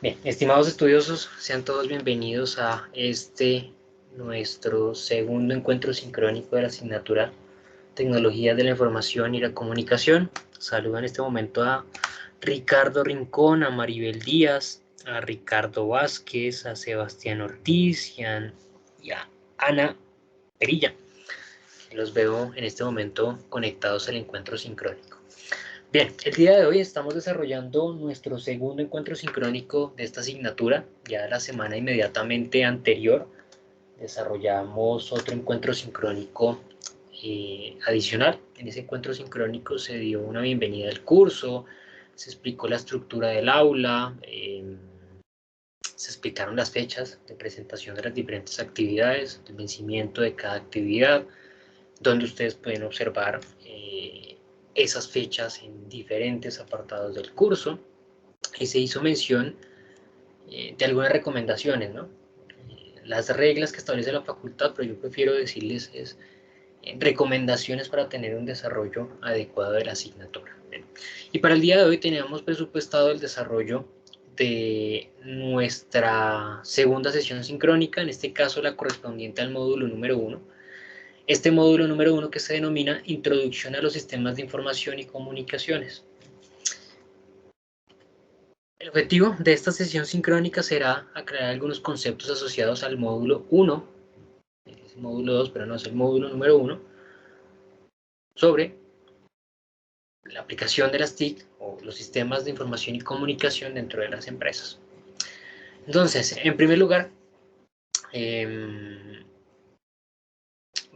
Bien, estimados estudiosos, sean todos bienvenidos a nuestro segundo encuentro sincrónico de la asignatura Tecnologías de la Información y la Comunicación. Saludo en este momento a Ricardo Rincón, a Maribel Díaz, a Ricardo Vázquez, a Sebastián Ortiz y a Ana Perilla. Los veo en este momento conectados al encuentro sincrónico. Bien, el día de hoy estamos desarrollando nuestro segundo encuentro sincrónico de esta asignatura. Ya la semana inmediatamente anterior desarrollamos otro encuentro sincrónico adicional. En ese encuentro sincrónico se dio una bienvenida al curso, se explicó la estructura del aula, se explicaron las fechas de presentación de las diferentes actividades, el vencimiento de cada actividad, donde ustedes pueden observar esas fechas en diferentes apartados del curso, y se hizo mención de algunas recomendaciones, ¿no? Las reglas que establece la facultad, pero yo prefiero decirles es recomendaciones para tener un desarrollo adecuado de la asignatura. Y para el día de hoy teníamos presupuestado el desarrollo de nuestra segunda sesión sincrónica, en este caso la correspondiente al módulo número 1. Este módulo número 1 que se denomina Introducción a los Sistemas de Información y Comunicaciones. El objetivo de esta sesión sincrónica será aclarar algunos conceptos asociados al módulo 1, es el módulo 2, pero no es el módulo número 1, sobre la aplicación de las TIC o los sistemas de información y comunicación dentro de las empresas. Entonces, en primer lugar,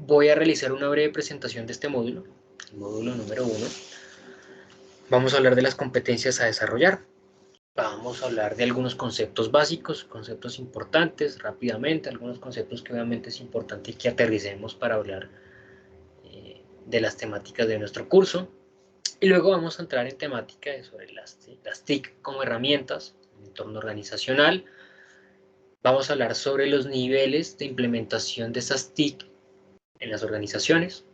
voy a realizar una breve presentación de este módulo, el módulo número 1. Vamos a hablar de las competencias a desarrollar. Vamos a hablar de algunos conceptos básicos, conceptos importantes, rápidamente, algunos conceptos que obviamente es importante que aterricemos para hablar de las temáticas de nuestro curso. Y luego vamos a entrar en temática sobre las TIC como herramientas, en entorno organizacional. Vamos a hablar sobre los niveles de implementación de esas TIC en las organizaciones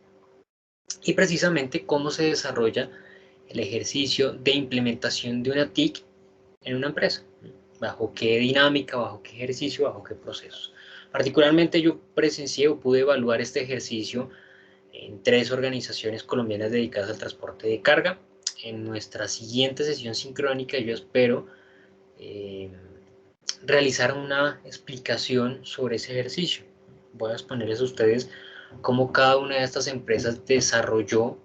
y precisamente cómo se desarrolla el ejercicio de implementación de una TIC en una empresa, bajo qué dinámica, bajo qué ejercicio, bajo qué procesos. Particularmente yo presencié o pude evaluar este ejercicio en 3 organizaciones colombianas dedicadas al transporte de carga. En nuestra siguiente sesión sincrónica yo espero realizar una explicación sobre ese ejercicio. Voy a exponerles a ustedes cómo cada una de estas empresas desarrolló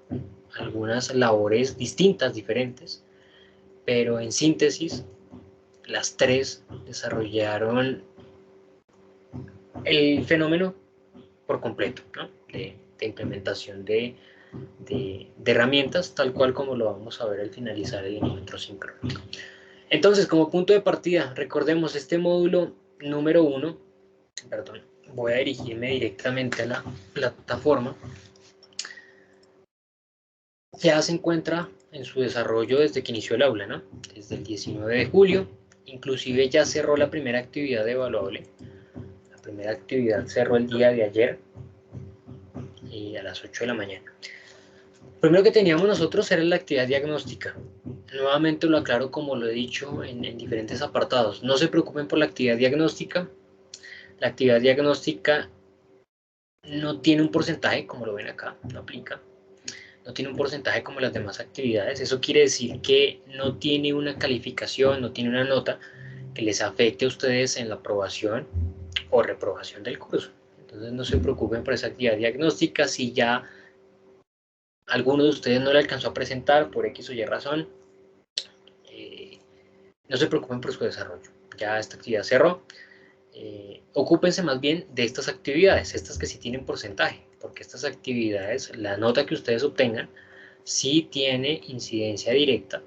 algunas labores distintas, diferentes, pero en síntesis las 3 desarrollaron el fenómeno por completo, ¿no? de implementación de herramientas, tal cual como lo vamos a ver al finalizar el encuentro sincrónico. Entonces, como punto de partida, recordemos este módulo número 1, perdón, voy a dirigirme directamente a la plataforma. Ya se encuentra en su desarrollo desde que inició el aula, ¿no? Desde el 19 de julio, inclusive ya cerró la primera actividad evaluable. La primera actividad cerró el día de ayer a las 8 de la mañana. Lo primero que teníamos nosotros era la actividad diagnóstica. Nuevamente lo aclaro como lo he dicho en diferentes apartados. No se preocupen por la actividad diagnóstica. La actividad diagnóstica no tiene un porcentaje, como lo ven acá, no aplica. No tiene un porcentaje como las demás actividades. Eso quiere decir que no tiene una calificación, no tiene una nota que les afecte a ustedes en la aprobación o reprobación del curso. Entonces no se preocupen por esa actividad diagnóstica. Si ya alguno de ustedes no le alcanzó a presentar por X o Y razón, no se preocupen por su desarrollo. Ya esta actividad cerró. Ocúpense más bien de estas actividades, estas que sí tienen porcentaje, porque estas actividades, la nota que ustedes obtengan, sí tiene incidencia directa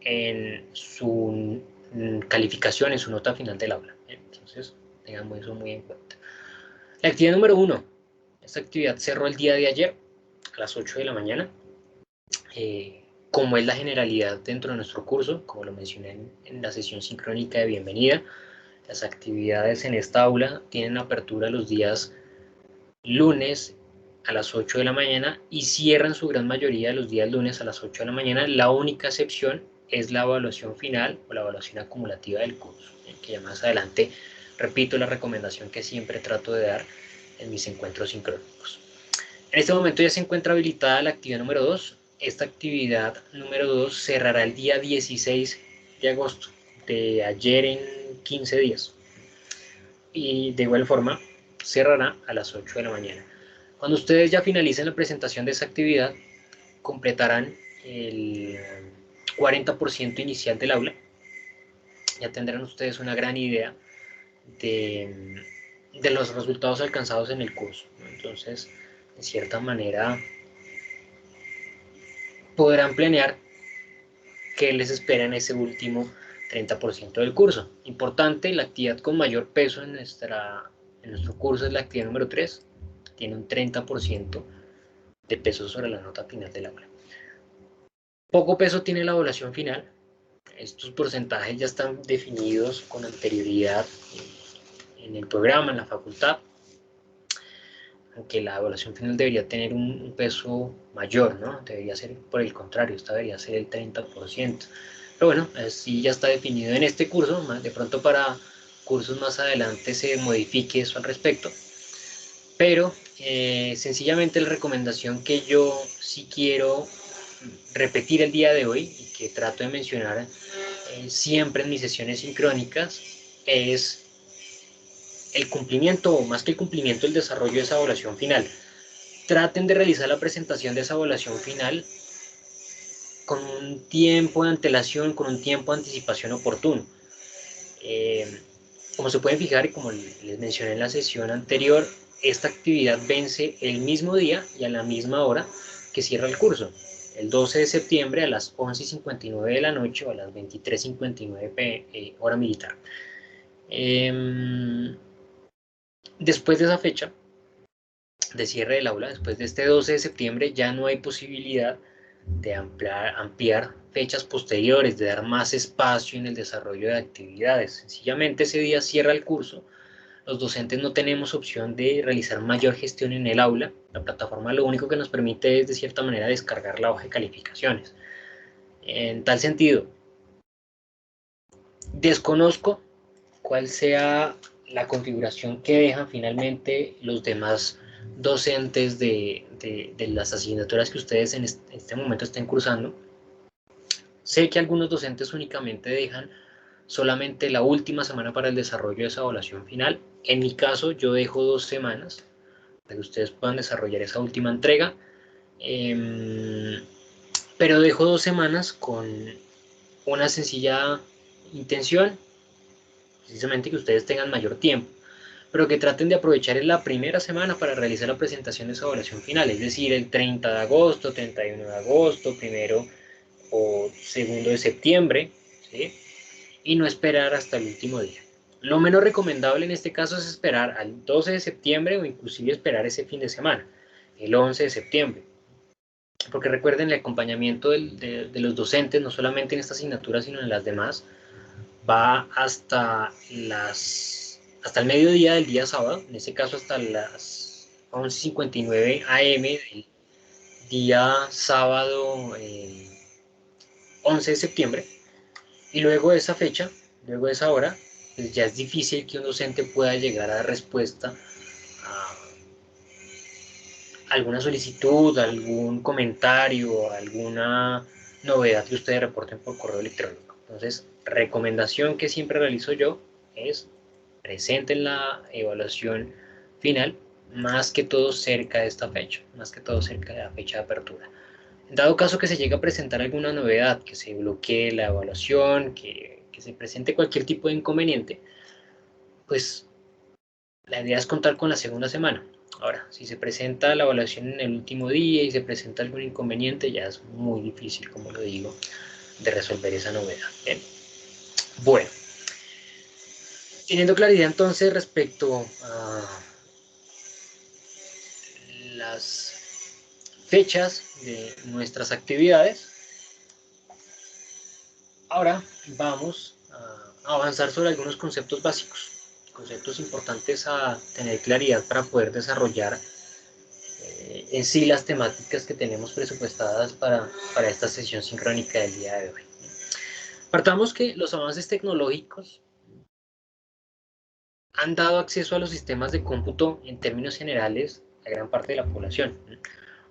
en su calificación, en su nota final del aula. Entonces, tengamos eso muy en cuenta. La actividad número 1. Esta actividad cerró el día de ayer a las 8 de la mañana. Como es la generalidad dentro de nuestro curso, como lo mencioné en la sesión sincrónica de bienvenida, las actividades en esta aula tienen apertura los días lunes a las 8 de la mañana y cierran su gran mayoría los días lunes a las 8 de la mañana. La única excepción es la evaluación final o la evaluación acumulativa del curso, que ya más adelante repito la recomendación que siempre trato de dar en mis encuentros sincrónicos. En este momento ya se encuentra habilitada la actividad número 2. Esta actividad número 2 cerrará el día 16 de agosto, de ayer en 15 días. Y de igual forma cerrará a las 8 de la mañana. Cuando ustedes ya finalicen la presentación de esa actividad, completarán el 40% inicial del aula. Ya tendrán ustedes una gran idea de los resultados alcanzados en el curso. Entonces, de cierta manera, podrán planear qué les espera en ese último 30% del curso. Importante, la actividad con mayor peso en nuestro curso es la actividad número 3. Tiene un 30% de peso sobre la nota final del aula. Poco peso tiene la evaluación final. Estos porcentajes ya están definidos con anterioridad en el programa, en la facultad, aunque la evaluación final debería tener un peso mayor, ¿no? Debería ser por el contrario, esta debería ser el 30%. Pero bueno, así ya está definido en este curso, de pronto para cursos más adelante se modifique eso al respecto. Pero sencillamente la recomendación que yo sí quiero repetir el día de hoy y que trato de mencionar siempre en mis sesiones sincrónicas es el cumplimiento, o más que el cumplimiento, el desarrollo de esa evaluación final. Traten de realizar la presentación de esa evaluación final con un tiempo de antelación, con un tiempo de anticipación oportuno. Como se pueden fijar y como les mencioné en la sesión anterior, esta actividad vence el mismo día y a la misma hora que cierra el curso, el 12 de septiembre a las 11:59 de la noche o a las 23:59 hora militar. Después de esa fecha de cierre del aula, después de este 12 de septiembre, ya no hay posibilidad de ampliar fechas posteriores, de dar más espacio en el desarrollo de actividades. Sencillamente ese día cierra el curso. Los docentes no tenemos opción de realizar mayor gestión en el aula. La plataforma lo único que nos permite es, de cierta manera, descargar la hoja de calificaciones. En tal sentido, desconozco cuál sea la configuración que dejan finalmente los demás docentes de las asignaturas que ustedes en este momento estén cursando. Sé que algunos docentes únicamente dejan solamente la última semana para el desarrollo de esa evaluación final. En mi caso, yo dejo 2 semanas para que ustedes puedan desarrollar esa última entrega. Pero dejo 2 semanas con una sencilla intención, precisamente que ustedes tengan mayor tiempo, pero que traten de aprovechar en la primera semana para realizar la presentación de esa evaluación final, es decir, el 30 de agosto, 31 de agosto, primero o segundo de septiembre, ¿sí? Y no esperar hasta el último día. Lo menos recomendable en este caso es esperar al 12 de septiembre o inclusive esperar ese fin de semana, el 11 de septiembre. Porque recuerden, el acompañamiento de los docentes, no solamente en esta asignatura, sino en las demás, va hasta el mediodía del día sábado, en este caso hasta las 11:59 am del día sábado 11 de septiembre, y luego de esa fecha, luego de esa hora, pues ya es difícil que un docente pueda llegar a dar respuesta a alguna solicitud, algún comentario, alguna novedad que ustedes reporten por correo electrónico. Entonces, recomendación que siempre realizo yo es presenten la evaluación final más que todo cerca de esta fecha, más que todo cerca de la fecha de apertura. En dado caso que se llegue a presentar alguna novedad, que se bloquee la evaluación, que se presente cualquier tipo de inconveniente, pues la idea es contar con la segunda semana. Ahora, si se presenta la evaluación en el último día y se presenta algún inconveniente, ya es muy difícil, como lo digo, de resolver esa novedad. ¿Bien? Bueno, teniendo claridad entonces respecto a las fechas de nuestras actividades, ahora vamos a avanzar sobre algunos conceptos básicos, conceptos importantes a tener claridad para poder desarrollar en sí las temáticas que tenemos presupuestadas para esta sesión sincrónica del día de hoy. Partamos que los avances tecnológicos han dado acceso a los sistemas de cómputo en términos generales a gran parte de la población.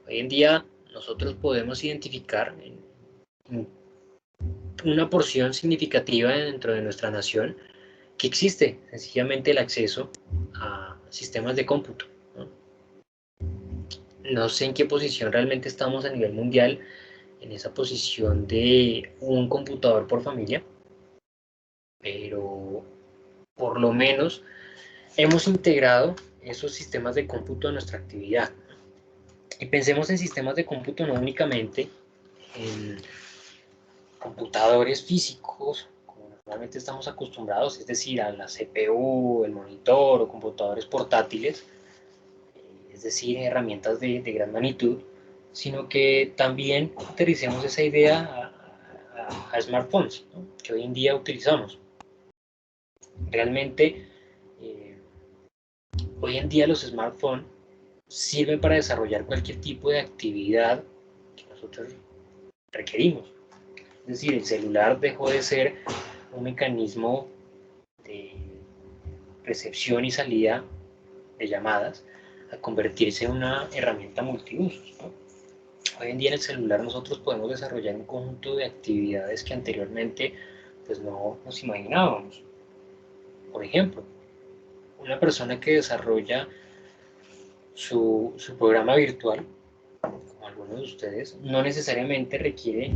Hoy en día nosotros podemos identificar en una porción significativa dentro de nuestra nación que existe sencillamente el acceso a sistemas de cómputo. No sé en qué posición realmente estamos a nivel mundial en esa posición de un computador por familia, pero por lo menos hemos integrado esos sistemas de cómputo a nuestra actividad. Y pensemos en sistemas de cómputo no únicamente en computadores físicos, como normalmente estamos acostumbrados, es decir, a la CPU, el monitor o computadores portátiles, es decir, herramientas de gran magnitud, sino que también aterricemos esa idea a smartphones, ¿no?, que hoy en día utilizamos. Realmente, hoy en día los smartphones sirven para desarrollar cualquier tipo de actividad que nosotros requerimos. Es decir, el celular dejó de ser un mecanismo de recepción y salida de llamadas a convertirse en una herramienta multiusos, ¿no? Hoy en día en el celular nosotros podemos desarrollar un conjunto de actividades que anteriormente pues no nos imaginábamos. Por ejemplo, una persona que desarrolla su programa virtual, como algunos de ustedes, no necesariamente requiere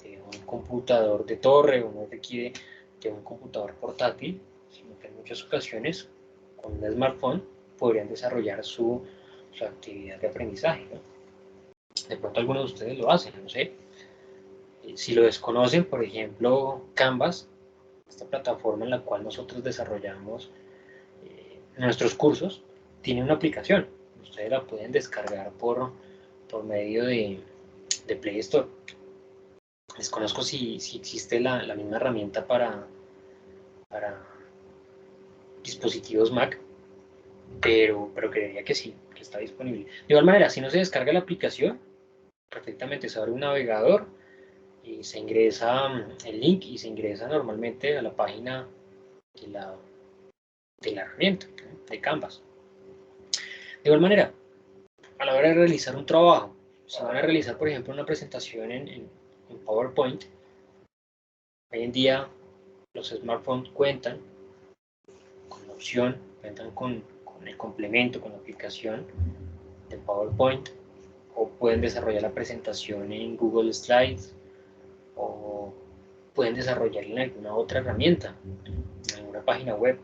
de un computador de torre o no requiere de un computador portátil, sino que en muchas ocasiones con un smartphone podrían desarrollar su actividad de aprendizaje, ¿no? De pronto algunos de ustedes lo hacen, no sé. Si lo desconocen, por ejemplo, Canvas, esta plataforma en la cual nosotros desarrollamos nuestros cursos, tiene una aplicación. Ustedes la pueden descargar por medio de Play Store. Desconozco si existe la misma herramienta para dispositivos Mac, pero creería que sí, que está disponible. De igual manera, si no se descarga la aplicación, perfectamente se abre un navegador y se ingresa el link y se ingresa normalmente a la página de la herramienta, ¿no?, de Canvas. De igual manera, a la hora de realizar un trabajo, si van a realizar, por ejemplo, una presentación en PowerPoint, hoy en día los smartphones cuentan con la opción, cuentan con el complemento, con la aplicación de PowerPoint, o pueden desarrollar la presentación en Google Slides, o pueden desarrollarla en alguna otra herramienta, en alguna página web,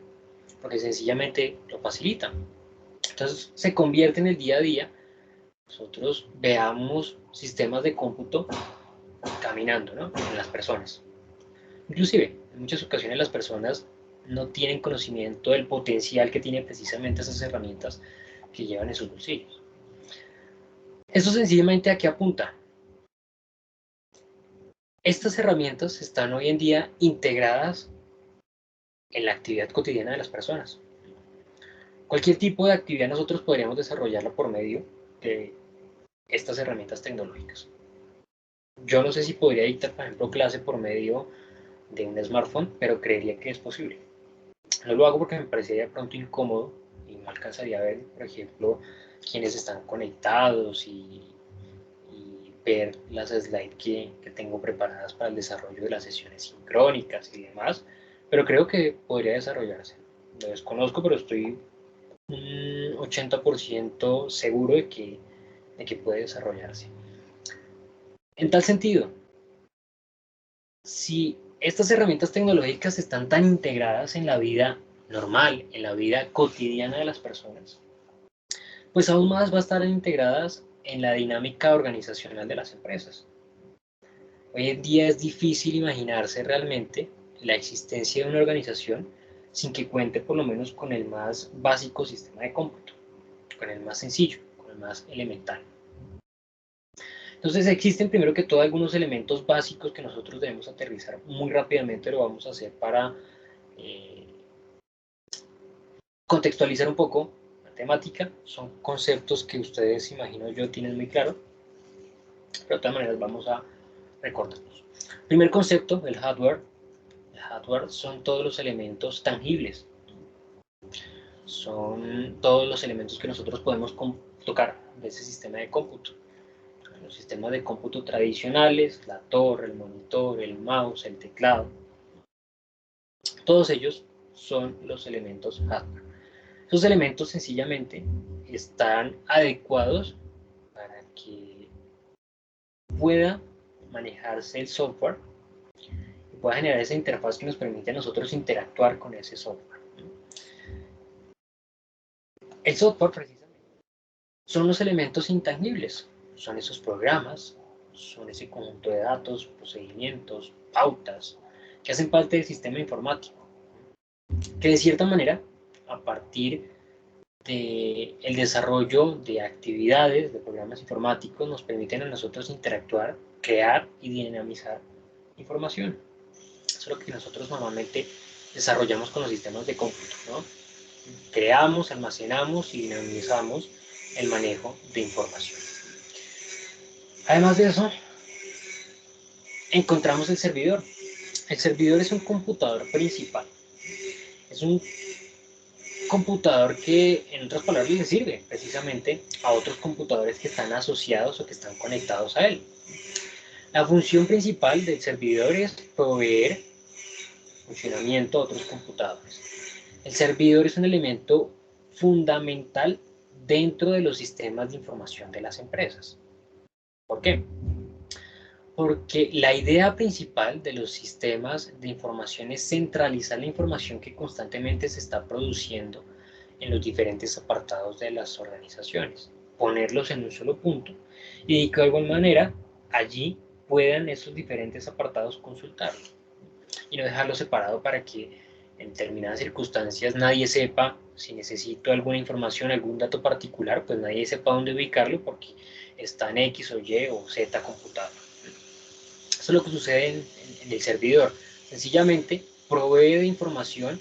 porque sencillamente lo facilita. Entonces se convierte en el día a día, nosotros veamos sistemas de cómputo caminando, ¿no?, en las personas. Inclusive, en muchas ocasiones las personas no tienen conocimiento del potencial que tienen precisamente esas herramientas que llevan en sus bolsillos. Esto sencillamente, ¿a qué apunta? Estas herramientas están hoy en día integradas en la actividad cotidiana de las personas. Cualquier tipo de actividad nosotros podríamos desarrollarla por medio de estas herramientas tecnológicas. Yo no sé si podría dictar, por ejemplo, clase por medio de un smartphone, pero creería que es posible. No lo hago porque me parecería de pronto incómodo y no alcanzaría a ver, por ejemplo, quiénes están conectados y ver las slides que tengo preparadas para el desarrollo de las sesiones sincrónicas y demás, pero creo que podría desarrollarse. Lo desconozco, pero estoy un 80% seguro de que puede desarrollarse. En tal sentido, si estas herramientas tecnológicas están tan integradas en la vida normal, en la vida cotidiana de las personas, pues aún más va a estar integradas en la dinámica organizacional de las empresas. Hoy en día es difícil imaginarse realmente la existencia de una organización sin que cuente por lo menos con el más básico sistema de cómputo, con el más sencillo, con el más elemental. Entonces existen primero que todo algunos elementos básicos que nosotros debemos aterrizar muy rápidamente, lo vamos a hacer para contextualizar un poco la temática. Son conceptos que ustedes, imagino yo, tienen muy claro, pero de todas maneras vamos a recordarlos. Primer concepto, el hardware. El hardware son todos los elementos tangibles. Son todos los elementos que nosotros podemos tocar de ese sistema de cómputo. Los sistemas de cómputo tradicionales, la torre, el monitor, el mouse, el teclado, todos ellos son los elementos hardware. Esos elementos sencillamente están adecuados para que pueda manejarse el software y pueda generar esa interfaz que nos permite a nosotros interactuar con ese software. El software, precisamente, son los elementos intangibles, son esos programas, son ese conjunto de datos, procedimientos, pautas, que hacen parte del sistema informático, que de cierta manera, a partir del desarrollo de actividades, de programas informáticos, nos permiten a nosotros interactuar, crear y dinamizar información. Eso es lo que nosotros normalmente desarrollamos con los sistemas de cómputo, ¿no? Creamos, almacenamos y dinamizamos el manejo de información. Además de eso, encontramos el servidor. El servidor es un computador principal. Es un computador que, en otras palabras, le sirve precisamente a otros computadores que están asociados o que están conectados a él. La función principal del servidor es proveer funcionamiento a otros computadores. El servidor es un elemento fundamental dentro de los sistemas de información de las empresas. ¿Por qué? Porque la idea principal de los sistemas de información es centralizar la información que constantemente se está produciendo en los diferentes apartados de las organizaciones, ponerlos en un solo punto y que de igual manera allí puedan esos diferentes apartados consultarlos y no dejarlo separado para que en determinadas circunstancias nadie sepa si necesito alguna información, algún dato particular, pues nadie sepa dónde ubicarlo porque está en X o Y o Z computador. Eso es lo que sucede en el servidor. Sencillamente provee de información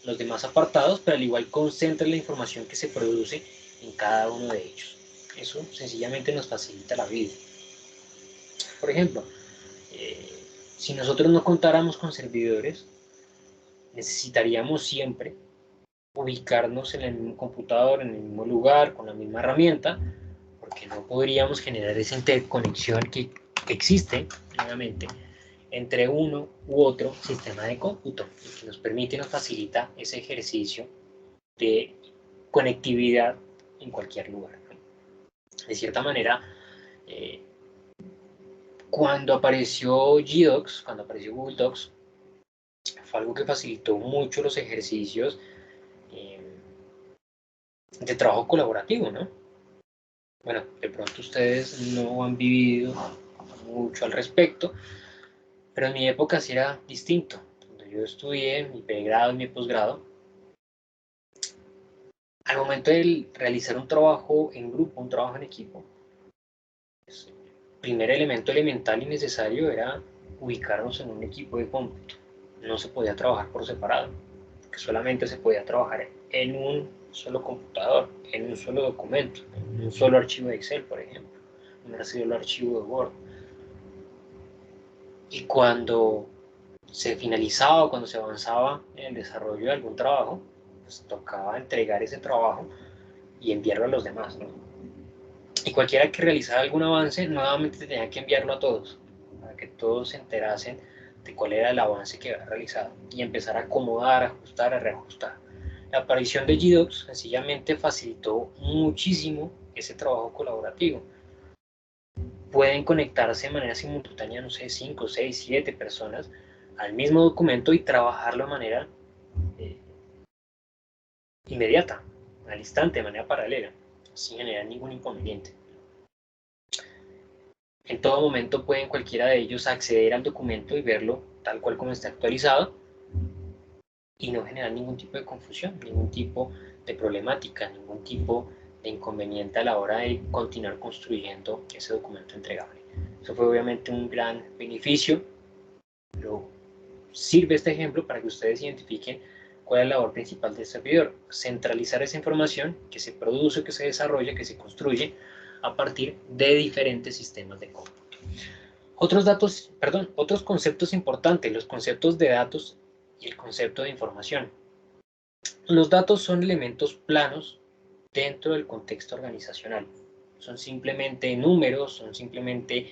los demás apartados, pero al igual concentra la información que se produce en cada uno de ellos. Eso sencillamente nos facilita la vida. Por ejemplo, si nosotros no contáramos con servidores, necesitaríamos siempre ubicarnos en el mismo computador, en el mismo lugar, con la misma herramienta, porque no podríamos generar esa interconexión que existe, nuevamente, entre uno u otro sistema de cómputo, que nos permite y nos facilita ese ejercicio de conectividad en cualquier lugar. De cierta manera, cuando apareció GDocs, cuando apareció Google Docs, fue algo que facilitó mucho los ejercicios de trabajo colaborativo, ¿no? Bueno, de pronto ustedes no han vivido mucho al respecto, pero en mi época sí era distinto. Cuando yo estudié mi pregrado y mi posgrado, al momento de realizar un trabajo en grupo, un trabajo en equipo, pues, el primer elemento elemental y necesario era ubicarnos en un equipo de cómputo. No se podía trabajar por separado, porque solamente se podía trabajar en un solo computador, en un solo documento, en un solo archivo de Excel, por ejemplo, en un solo archivo de Word. Y cuando se finalizaba o cuando se avanzaba en el desarrollo de algún trabajo, pues tocaba entregar ese trabajo y enviarlo a los demás, ¿no? Y cualquiera que realizara algún avance, nuevamente tenía que enviarlo a todos, para que todos se enterasen de cuál era el avance que había realizado y empezar a acomodar, a ajustar, a reajustar. La aparición de GDocs sencillamente facilitó muchísimo ese trabajo colaborativo. Pueden conectarse de manera simultánea, no sé, 5, 6, 7 personas al mismo documento y trabajarlo de manera inmediata, al instante, de manera paralela, sin generar ningún inconveniente. En todo momento pueden cualquiera de ellos acceder al documento y verlo tal cual como está actualizado y no generar ningún tipo de confusión, ningún tipo de problemática, ningún tipo de inconveniente a la hora de continuar construyendo ese documento entregable. Eso fue obviamente un gran beneficio, pero sirve este ejemplo para que ustedes identifiquen cuál es la labor principal del servidor: centralizar esa información que se produce, que se desarrolla, que se construye a partir de diferentes sistemas de cómputo. Otros conceptos importantes, los conceptos de datos y el concepto de información. Los datos son elementos planos dentro del contexto organizacional. Son simplemente números, son simplemente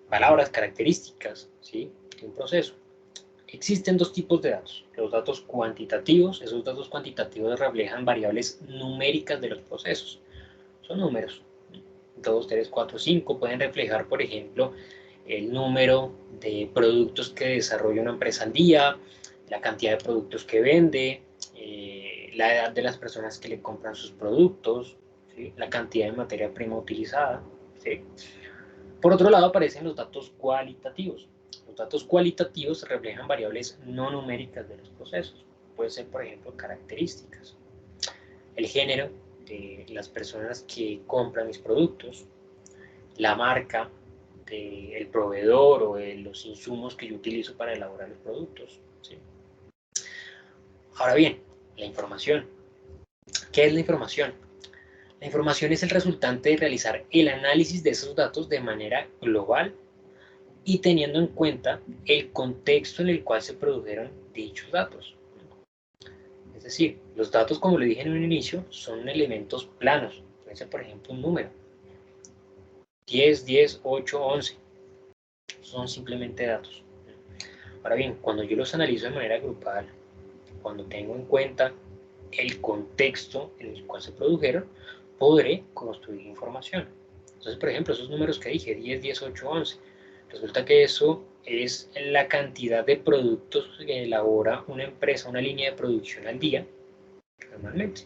palabras, características, ¿sí?, de un proceso. Existen dos tipos de datos. Los datos cuantitativos, esos datos cuantitativos reflejan variables numéricas de los procesos. Son números, 2, 3, 4, 5, pueden reflejar, por ejemplo, el número de productos que desarrolla una empresa al día, la cantidad de productos que vende, la edad de las personas que le compran sus productos, ¿sí?, la cantidad de materia prima utilizada, ¿sí? Por otro lado, aparecen los datos cualitativos. Los datos cualitativos reflejan variables no numéricas de los procesos. Puede ser, por ejemplo, características, el género de las personas que compran mis productos, la marca del proveedor o de los insumos que yo utilizo para elaborar los productos, ¿sí? Ahora bien, la información. ¿Qué es la información? La información es el resultante de realizar el análisis de esos datos de manera global y teniendo en cuenta el contexto en el cual se produjeron dichos datos. Es decir, los datos, como le dije en un inicio, son elementos planos. Puede ser, por ejemplo, un número. 10, 10, 8, 11. Son simplemente datos. Ahora bien, cuando yo los analizo de manera grupal, cuando tengo en cuenta el contexto en el cual se produjeron, podré construir información. Entonces, por ejemplo, esos números que dije, 10, 10, 8, 11, resulta que eso es la cantidad de productos que elabora una empresa, una línea de producción al día, normalmente.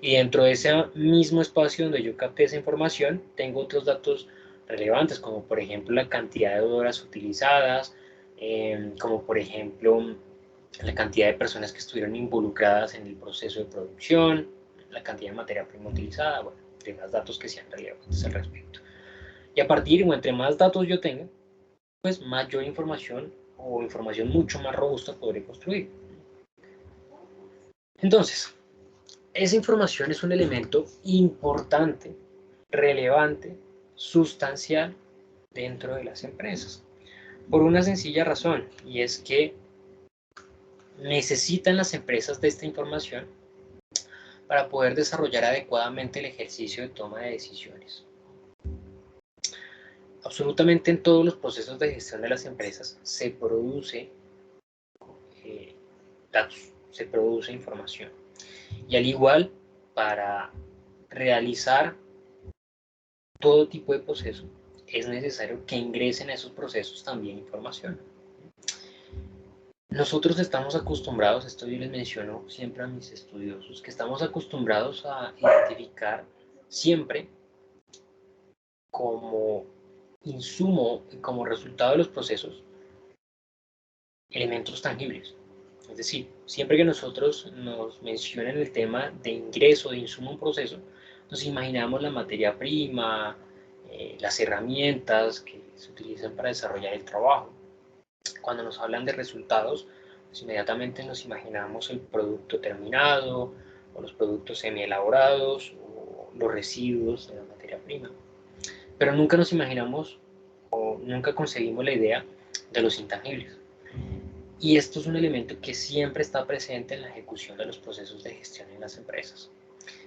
Y dentro de ese mismo espacio donde yo capté esa información, tengo otros datos relevantes, como por ejemplo la cantidad de horas utilizadas, como por ejemplo la cantidad de personas que estuvieron involucradas en el proceso de producción, la cantidad de materia prima utilizada, bueno, demás datos que sean relevantes al respecto. Y a partir, o entre más datos yo tenga, pues mayor información o información mucho más robusta podré construir. Entonces, esa información es un elemento importante, relevante, sustancial dentro de las empresas. Por una sencilla razón, y es que necesitan las empresas de esta información para poder desarrollar adecuadamente el ejercicio de toma de decisiones. Absolutamente en todos los procesos de gestión de las empresas se produce datos, se produce información. Y al igual, para realizar todo tipo de proceso, es necesario que ingresen a esos procesos también información. Nosotros estamos acostumbrados, esto yo les menciono siempre a mis estudiosos, que estamos acostumbrados a identificar siempre como insumo, como resultado de los procesos, elementos tangibles. Es decir, siempre que nosotros nos mencionen el tema de ingreso de insumo a un proceso, nos imaginamos la materia prima, las herramientas que se utilizan para desarrollar el trabajo. Cuando nos hablan de resultados, pues inmediatamente nos imaginamos el producto terminado, o los productos semi-elaborados, o los residuos de la materia prima. Pero nunca nos imaginamos o nunca concebimos la idea de los intangibles. Y esto es un elemento que siempre está presente en la ejecución de los procesos de gestión en las empresas.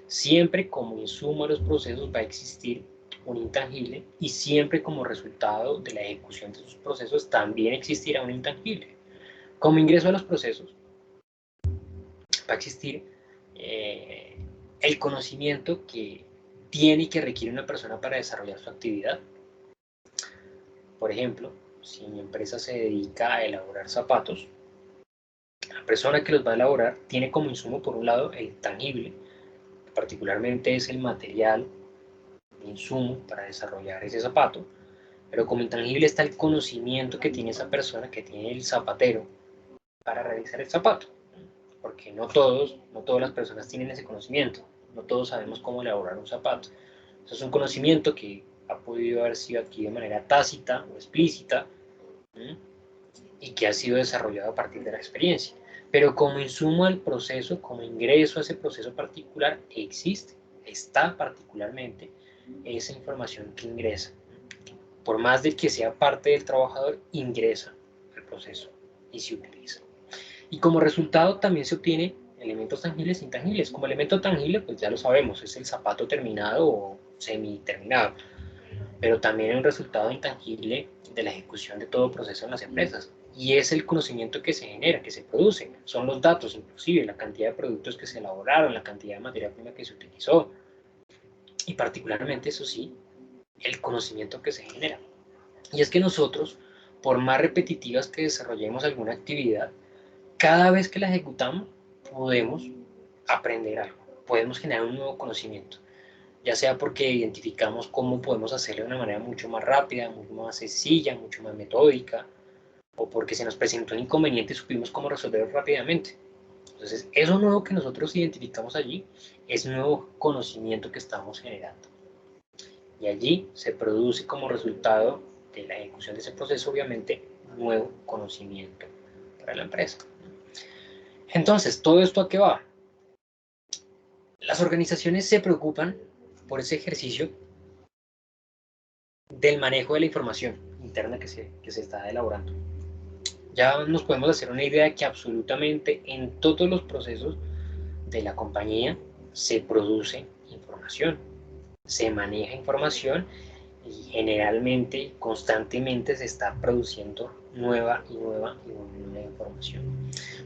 Siempre como insumo a los procesos va a existir un intangible y siempre como resultado de la ejecución de esos procesos también existirá un intangible. Como ingreso a los procesos va a existir el conocimiento que tiene y que requiere una persona para desarrollar su actividad. Por ejemplo, si mi empresa se dedica a elaborar zapatos, la persona que los va a elaborar tiene como insumo, por un lado, el tangible, que particularmente es el material de insumo para desarrollar ese zapato, pero como intangible está el conocimiento que tiene esa persona, que tiene el zapatero, para realizar el zapato, porque no todas las personas tienen ese conocimiento, no todos sabemos cómo elaborar un zapato. Eso es un conocimiento que ha podido haber sido adquirido de manera tácita o explícita, y que ha sido desarrollado a partir de la experiencia. Pero como insumo al proceso, como ingreso a ese proceso particular, está particularmente esa información que ingresa. por más de que sea parte del trabajador, ingresa al proceso y se utiliza. Y como resultado también se obtiene elementos tangibles e intangibles. Como elemento tangible, pues ya lo sabemos, es el zapato terminado o semi-terminado, pero también hay un resultado intangible de la ejecución de todo proceso en las empresas, y es el conocimiento que se genera, que se produce, son los datos, inclusive la cantidad de productos que se elaboraron, la cantidad de materia prima que se utilizó, y particularmente, eso sí, el conocimiento que se genera. Y es que nosotros, por más repetitivas que desarrollemos alguna actividad, cada vez que la ejecutamos, podemos aprender algo, podemos generar un nuevo conocimiento, ya sea porque identificamos cómo podemos hacerlo de una manera mucho más rápida, mucho más sencilla, mucho más metódica, o porque se nos presentó un inconveniente y supimos cómo resolverlo rápidamente. Entonces, eso nuevo que nosotros identificamos allí es nuevo conocimiento que estamos generando. Y allí se produce como resultado de la ejecución de ese proceso, obviamente, nuevo conocimiento para la empresa. Entonces, ¿todo esto a qué va? Las organizaciones se preocupan por ese ejercicio del manejo de la información interna que se está elaborando. Ya nos podemos hacer una idea de que absolutamente en todos los procesos de la compañía se produce información, se maneja información y generalmente, constantemente se está produciendo nueva y nueva información.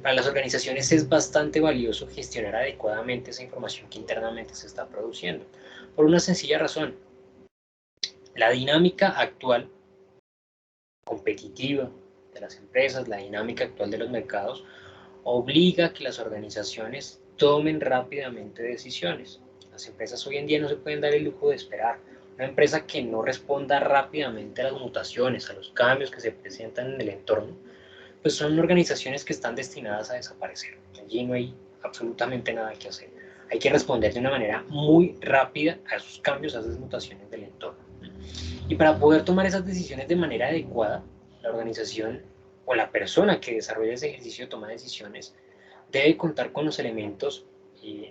Para las organizaciones es bastante valioso gestionar adecuadamente esa información que internamente se está produciendo, por una sencilla razón. La dinámica actual, competitiva de las empresas, la dinámica actual de los mercados, obliga a que las organizaciones tomen rápidamente decisiones. Las empresas hoy en día no se pueden dar el lujo de esperar. Una empresa que no responda rápidamente a las mutaciones, a los cambios que se presentan en el entorno, pues son organizaciones que están destinadas a desaparecer. Allí no hay absolutamente nada que hacer. Hay que responder de una manera muy rápida a esos cambios, a esas mutaciones del entorno. Y para poder tomar esas decisiones de manera adecuada, la organización o la persona que desarrolla ese ejercicio de toma de decisiones debe contar con los elementos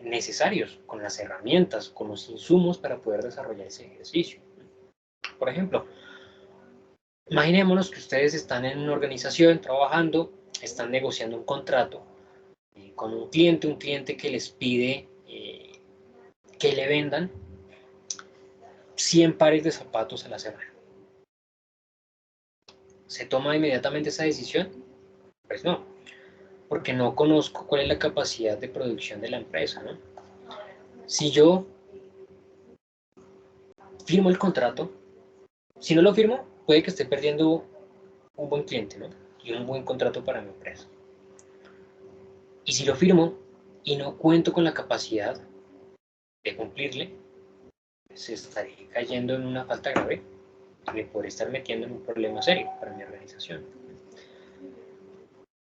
necesarios, con las herramientas, con los insumos para poder desarrollar ese ejercicio. Por ejemplo, imaginémonos que ustedes están en una organización trabajando, están negociando un contrato con un cliente que les pide que le vendan 100 pares de zapatos a la semana. ¿Se toma inmediatamente esa decisión? Pues no, porque no conozco cuál es la capacidad de producción de la empresa, ¿no? Si yo firmo el contrato, si no lo firmo, puede que esté perdiendo un buen cliente, ¿no? Y un buen contrato para mi empresa. Y si lo firmo y no cuento con la capacidad de cumplirle, pues estaré cayendo en una falta grave y me podré estar metiendo en un problema serio para mi organización.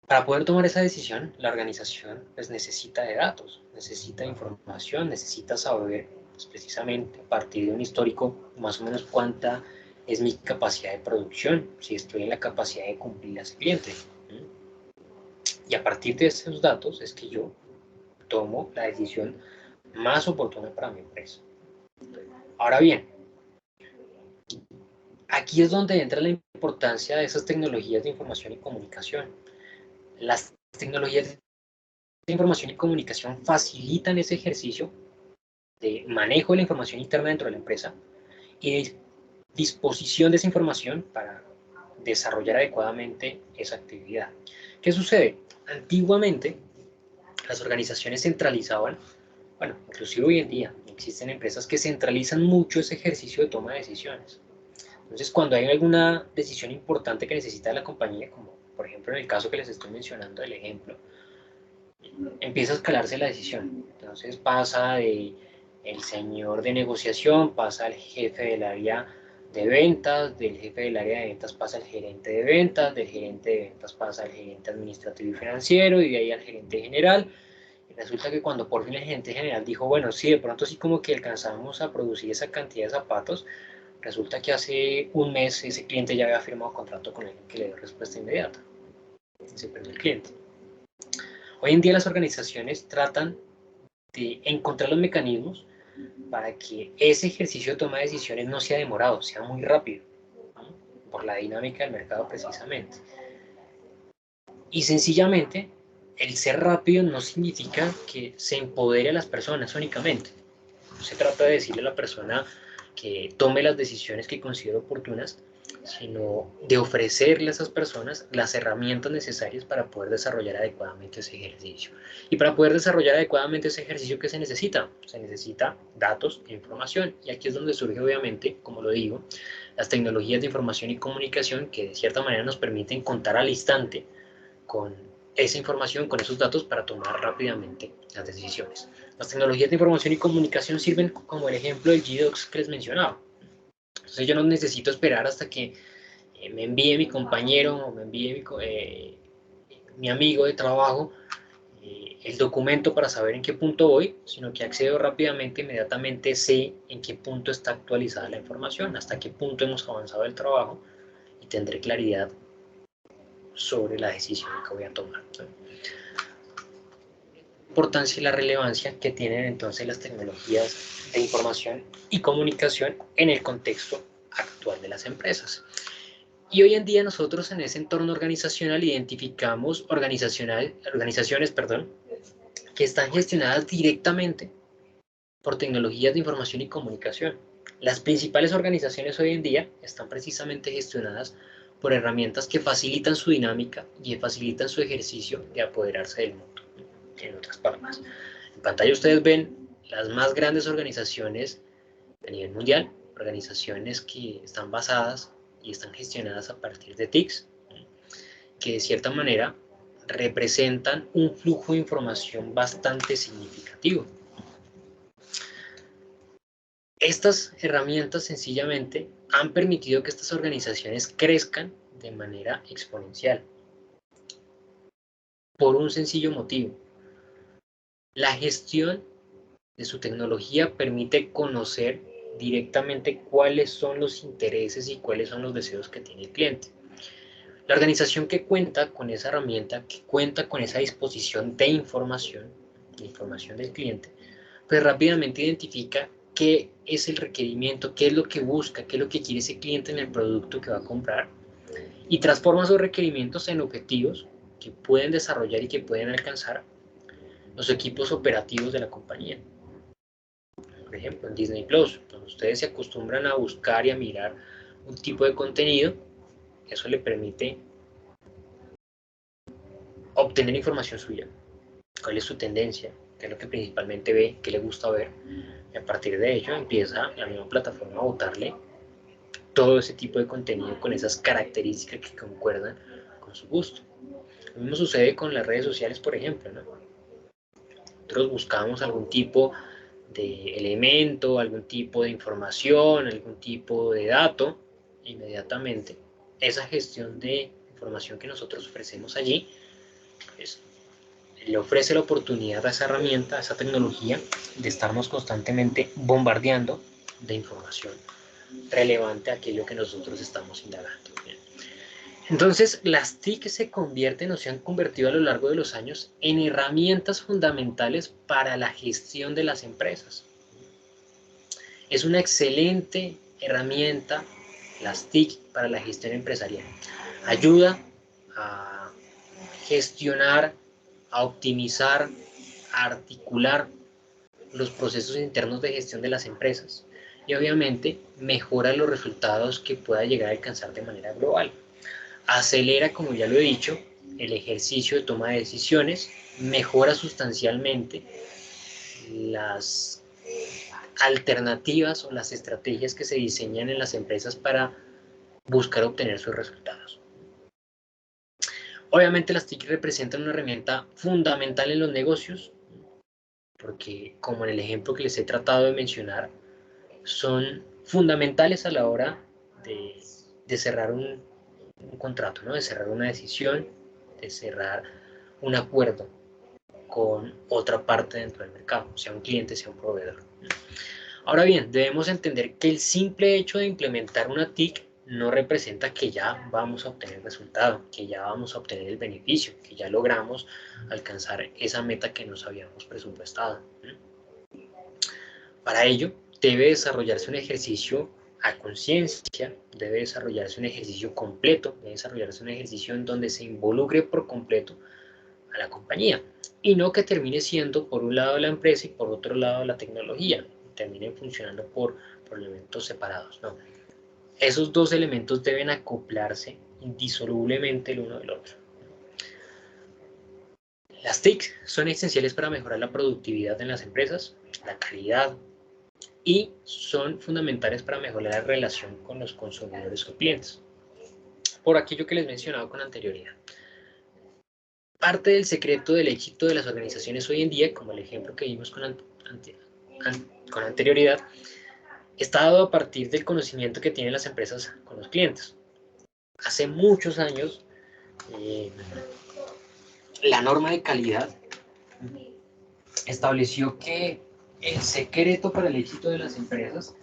Para poder tomar esa decisión, la organización pues, necesita de datos, necesita de información, necesita saber pues, precisamente a partir de un histórico más o menos cuánta es mi capacidad de producción, si estoy en la capacidad de cumplir a ese cliente. Y a partir de esos datos es que yo tomo la decisión más oportuna para mi empresa. Ahora bien, aquí es donde entra la importancia de esas tecnologías de información y comunicación. Las tecnologías de información y comunicación facilitan ese ejercicio de manejo de la información interna dentro de la empresa y de disposición de esa información para desarrollar adecuadamente esa actividad. ¿Qué sucede? Antiguamente, las organizaciones centralizaban, bueno, inclusive hoy en día, existen empresas que centralizan mucho ese ejercicio de toma de decisiones. Entonces, cuando hay alguna decisión importante que necesita la compañía, como por ejemplo en el caso que les estoy mencionando, el ejemplo, empieza a escalarse la decisión. Entonces pasa de el señor de negociación, pasa al jefe del área de ventas, del jefe del área de ventas pasa al gerente de ventas, del gerente de ventas pasa al gerente administrativo y financiero, y de ahí al gerente general. Y resulta que cuando por fin el gerente general dijo, bueno, sí, de pronto sí como que alcanzamos a producir esa cantidad de zapatos, resulta que hace un mes ese cliente ya había firmado contrato con alguien que le dio respuesta inmediata. Se perdió el cliente. Hoy en día las organizaciones tratan de encontrar los mecanismos para que ese ejercicio de toma de decisiones no sea demorado, sea muy rápido. por la dinámica del mercado precisamente. Y sencillamente, el ser rápido no significa que se empodere a las personas únicamente. No se trata de decirle a la persona que tome las decisiones que considere oportunas, sino de ofrecerle a esas personas las herramientas necesarias para poder desarrollar adecuadamente ese ejercicio. Y para poder desarrollar adecuadamente ese ejercicio, ¿qué se necesita? Se necesita datos e información. Y aquí es donde surge, obviamente, como lo digo, las tecnologías de información y comunicación que de cierta manera nos permiten contar al instante con esa información, con esos datos para tomar rápidamente las decisiones. Las tecnologías de información y comunicación sirven como el ejemplo del GDocs que les mencionaba. Entonces yo no necesito esperar hasta que me envíe mi compañero o me envíe mi amigo de trabajo el documento para saber en qué punto voy, sino que accedo rápidamente, inmediatamente sé en qué punto está actualizada la información, hasta qué punto hemos avanzado el trabajo y tendré claridad sobre la decisión que voy a tomar. La importancia y la relevancia que tienen entonces las tecnologías de información y comunicación en el contexto actual de las empresas. Y hoy en día nosotros en ese entorno organizacional identificamos organizaciones que están gestionadas directamente por tecnologías de información y comunicación. Las principales organizaciones hoy en día están precisamente gestionadas por herramientas que facilitan su dinámica y facilitan su ejercicio de apoderarse del mundo. En otras palabras, en pantalla ustedes ven las más grandes organizaciones a nivel mundial, organizaciones que están basadas y están gestionadas a partir de TICs, que de cierta manera representan un flujo de información bastante significativo. Estas herramientas sencillamente han permitido que estas organizaciones crezcan de manera exponencial. Por un sencillo motivo. La gestión de su tecnología permite conocer directamente cuáles son los intereses y cuáles son los deseos que tiene el cliente. La organización que cuenta con esa herramienta, que cuenta con esa disposición de información del cliente, pues rápidamente identifica qué es el requerimiento, qué es lo que busca, qué es lo que quiere ese cliente en el producto que va a comprar y transforma esos requerimientos en objetivos que pueden desarrollar y que pueden alcanzar los equipos operativos de la compañía. Por ejemplo, en Disney Plus, donde ustedes se acostumbran a buscar y a mirar un tipo de contenido, eso le permite obtener información suya, cuál es su tendencia, qué es lo que principalmente ve, qué le gusta ver, y a partir de ello empieza la misma plataforma a botarle todo ese tipo de contenido con esas características que concuerdan con su gusto. Lo mismo sucede con las redes sociales, por ejemplo, ¿no? Nosotros buscamos algún tipo de elemento, algún tipo de información, algún tipo de dato, inmediatamente esa gestión de información que nosotros ofrecemos allí, pues, le ofrece la oportunidad a esa herramienta, a esa tecnología, de estarnos constantemente bombardeando de información relevante a aquello que nosotros estamos indagando. Entonces, las TIC se convierten o se han convertido a lo largo de los años en herramientas fundamentales para la gestión de las empresas. Es una excelente herramienta, las TIC, para la gestión empresarial. Ayuda a gestionar, a optimizar, a articular los procesos internos de gestión de las empresas y obviamente mejora los resultados que pueda llegar a alcanzar de manera global. Acelera, como ya lo he dicho, el ejercicio de toma de decisiones, mejora sustancialmente las alternativas o las estrategias que se diseñan en las empresas para buscar obtener sus resultados. Obviamente las TIC representan una herramienta fundamental en los negocios, porque como en el ejemplo que les he tratado de mencionar, son fundamentales a la hora de cerrar un contrato, ¿no? De cerrar una decisión, de cerrar un acuerdo con otra parte dentro del mercado, sea un cliente, sea un proveedor. Ahora bien, debemos entender que el simple hecho de implementar una TIC no representa que ya vamos a obtener el resultado, que ya vamos a obtener el beneficio, que ya logramos alcanzar esa meta que nos habíamos presupuestado. Para ello, debe desarrollarse un ejercicio a conciencia, debe desarrollarse un ejercicio completo, debe desarrollarse un ejercicio en donde se involucre por completo a la compañía, y no que termine siendo por un lado la empresa y por otro lado la tecnología, terminen funcionando por elementos separados, no. Esos dos elementos deben acoplarse indisolublemente el uno del otro. Las TIC son esenciales para mejorar la productividad en las empresas, la calidad, y son fundamentales para mejorar la relación con los consumidores o clientes. Por aquello que les he mencionado con anterioridad. Parte del secreto del éxito de las organizaciones hoy en día, como el ejemplo que vimos con anterioridad, está dado a partir del conocimiento que tienen las empresas con los clientes. Hace muchos años, la norma de calidad estableció que el secreto para el éxito de las empresas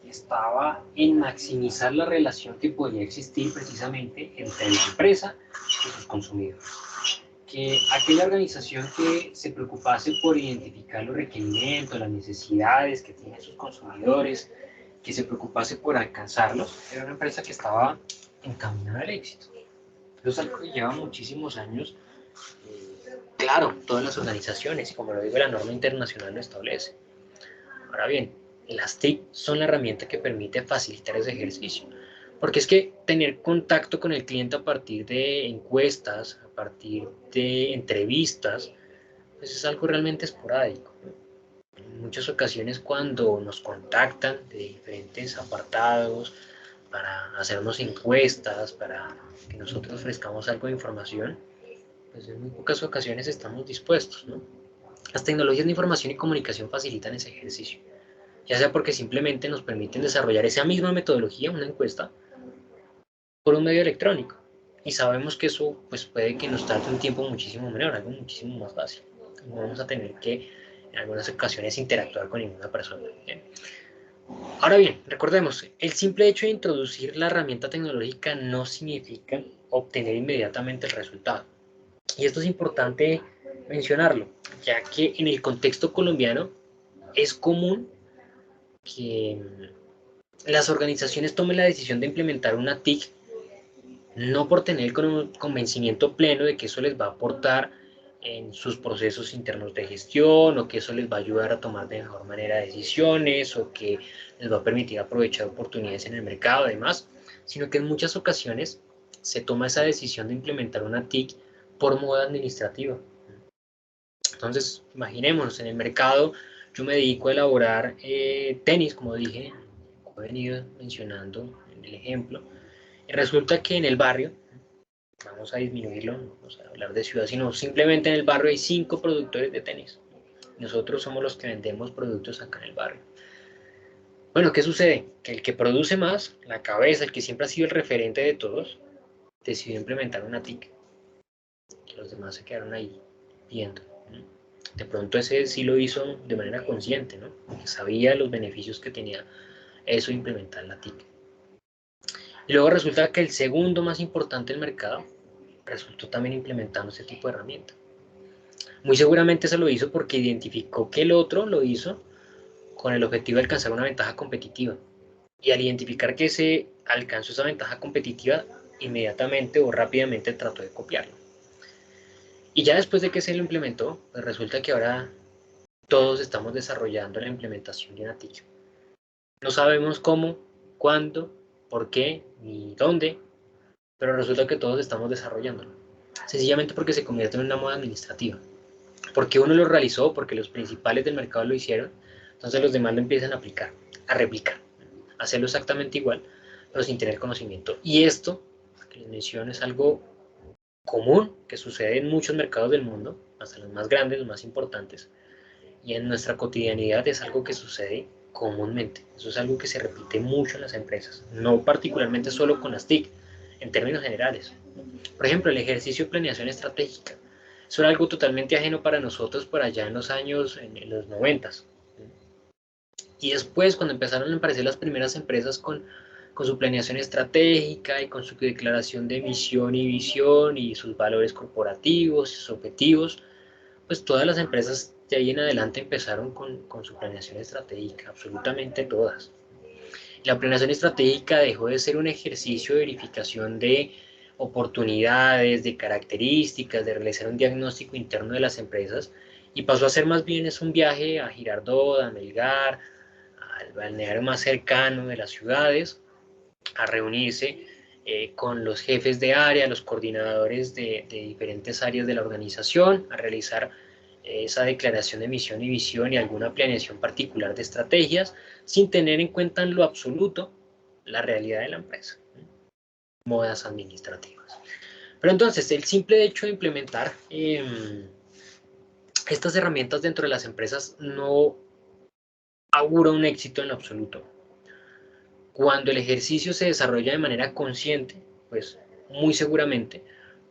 estaba en maximizar la relación que podría existir precisamente entre la empresa y sus consumidores. Que aquella organización que se preocupase por identificar los requerimientos, las necesidades que tienen sus consumidores, que se preocupase por alcanzarlos, era una empresa que estaba encaminada al éxito. Eso es algo que lleva muchísimos años. Claro, todas las organizaciones, y como lo digo, la norma internacional lo establece. Ahora bien, las TIC son la herramienta que permite facilitar ese ejercicio. Porque es que tener contacto con el cliente a partir de encuestas, a partir de entrevistas, pues es algo realmente esporádico. En muchas ocasiones cuando nos contactan de diferentes apartados para hacernos encuestas, para que nosotros ofrezcamos algo de información, pues en muy pocas ocasiones estamos dispuestos, ¿no? Las tecnologías de información y comunicación facilitan ese ejercicio, ya sea porque simplemente nos permiten desarrollar esa misma metodología, una encuesta, por un medio electrónico. Y sabemos que eso pues, puede que nos tarde un tiempo muchísimo menor, algo muchísimo más fácil. No vamos a tener que en algunas ocasiones interactuar con ninguna persona. ¿Bien? Ahora bien, recordemos, el simple hecho de introducir la herramienta tecnológica no significa obtener inmediatamente el resultado. Y esto es importante mencionarlo, ya que en el contexto colombiano es común que las organizaciones tomen la decisión de implementar una TIC no por tener el convencimiento pleno de que eso les va a aportar en sus procesos internos de gestión, o que eso les va a ayudar a tomar de mejor manera decisiones, o que les va a permitir aprovechar oportunidades en el mercado, además, sino que en muchas ocasiones se toma esa decisión de implementar una TIC por moda administrativa. Entonces, imaginémonos, en el mercado yo me dedico a elaborar tenis, como dije, como he venido mencionando en el ejemplo, y resulta que en el barrio, vamos a disminuirlo, no vamos a hablar de ciudad, sino simplemente en el barrio hay 5 productores de tenis. Nosotros somos los que vendemos productos acá en el barrio. Bueno, ¿qué sucede? Que el que produce más, la cabeza, el que siempre ha sido el referente de todos, decidió implementar una TIC. Los demás se quedaron ahí viendo. De pronto ese sí lo hizo de manera consciente, ¿no? Porque sabía los beneficios que tenía eso de implementar la TIC. Y luego resulta que el segundo más importante del mercado resultó también implementando ese tipo de herramienta. Muy seguramente eso lo hizo porque identificó que el otro lo hizo con el objetivo de alcanzar una ventaja competitiva. Y al identificar que se alcanzó esa ventaja competitiva, inmediatamente o rápidamente trató de copiarlo. Y ya después de que se lo implementó, pues resulta que ahora todos estamos desarrollando la implementación de una TIC. No sabemos cómo, cuándo, por qué, ni dónde, pero resulta que todos estamos desarrollándolo. Sencillamente porque se convierte en una moda administrativa. Porque uno lo realizó, porque los principales del mercado lo hicieron, entonces los demás lo empiezan a aplicar, a replicar, a hacerlo exactamente igual, pero sin tener conocimiento. Y esto, que les menciono, es algo común que sucede en muchos mercados del mundo, hasta los más grandes, los más importantes, y en nuestra cotidianidad es algo que sucede comúnmente. Eso es algo que se repite mucho en las empresas, no particularmente solo con las TIC, en términos generales. Por ejemplo, el ejercicio de planeación estratégica. Eso era algo totalmente ajeno para nosotros por allá en los años, en los 90s. Y después, cuando empezaron a aparecer las primeras empresas con su planeación estratégica y con su declaración de misión y visión y sus valores corporativos, sus objetivos, pues todas las empresas de ahí en adelante empezaron con su planeación estratégica, absolutamente todas. La planeación estratégica dejó de ser un ejercicio de verificación de oportunidades, de características, de realizar un diagnóstico interno de las empresas, y pasó a ser más bien es un viaje a Girardot, a Melgar, al balneario más cercano de las ciudades, a reunirse con los jefes de área, los coordinadores de diferentes áreas de la organización, a realizar esa declaración de misión y visión y alguna planeación particular de estrategias, sin tener en cuenta en lo absoluto la realidad de la empresa, modas administrativas. Pero entonces, el simple hecho de implementar estas herramientas dentro de las empresas no augura un éxito en lo absoluto. Cuando el ejercicio se desarrolla de manera consciente, pues muy seguramente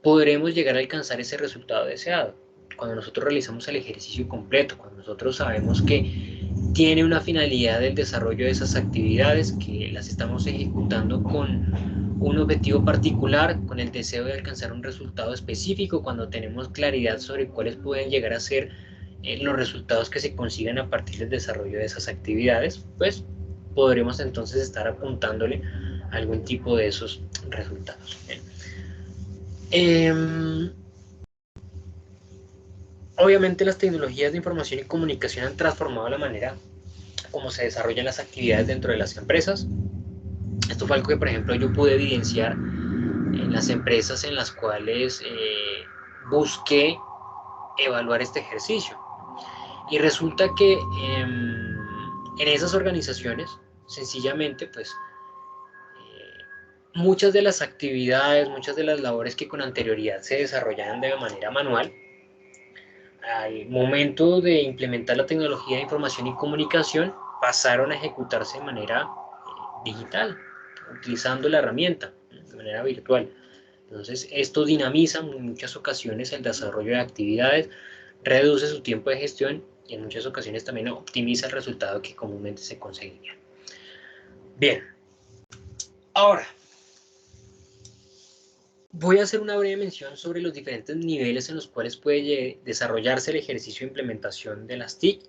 podremos llegar a alcanzar ese resultado deseado. Cuando nosotros realizamos el ejercicio completo, cuando nosotros sabemos que tiene una finalidad el desarrollo de esas actividades, que las estamos ejecutando con un objetivo particular, con el deseo de alcanzar un resultado específico, cuando tenemos claridad sobre cuáles pueden llegar a ser los resultados que se consigan a partir del desarrollo de esas actividades, pues podremos entonces estar apuntándole a algún tipo de esos resultados. Obviamente las tecnologías de información y comunicación han transformado la manera como se desarrollan las actividades dentro de las empresas. Esto fue algo que, por ejemplo, yo pude evidenciar en las empresas en las cuales busqué evaluar este ejercicio. Y resulta que en esas organizaciones, sencillamente, pues, muchas de las actividades, muchas de las labores que con anterioridad se desarrollaban de manera manual, al momento de implementar la tecnología de información y comunicación, pasaron a ejecutarse de manera digital, utilizando la herramienta de manera virtual. Entonces, esto dinamiza en muchas ocasiones el desarrollo de actividades, reduce su tiempo de gestión y en muchas ocasiones también optimiza el resultado que comúnmente se conseguiría. Bien, ahora voy a hacer una breve mención sobre los diferentes niveles en los cuales puede desarrollarse el ejercicio de implementación de las TIC,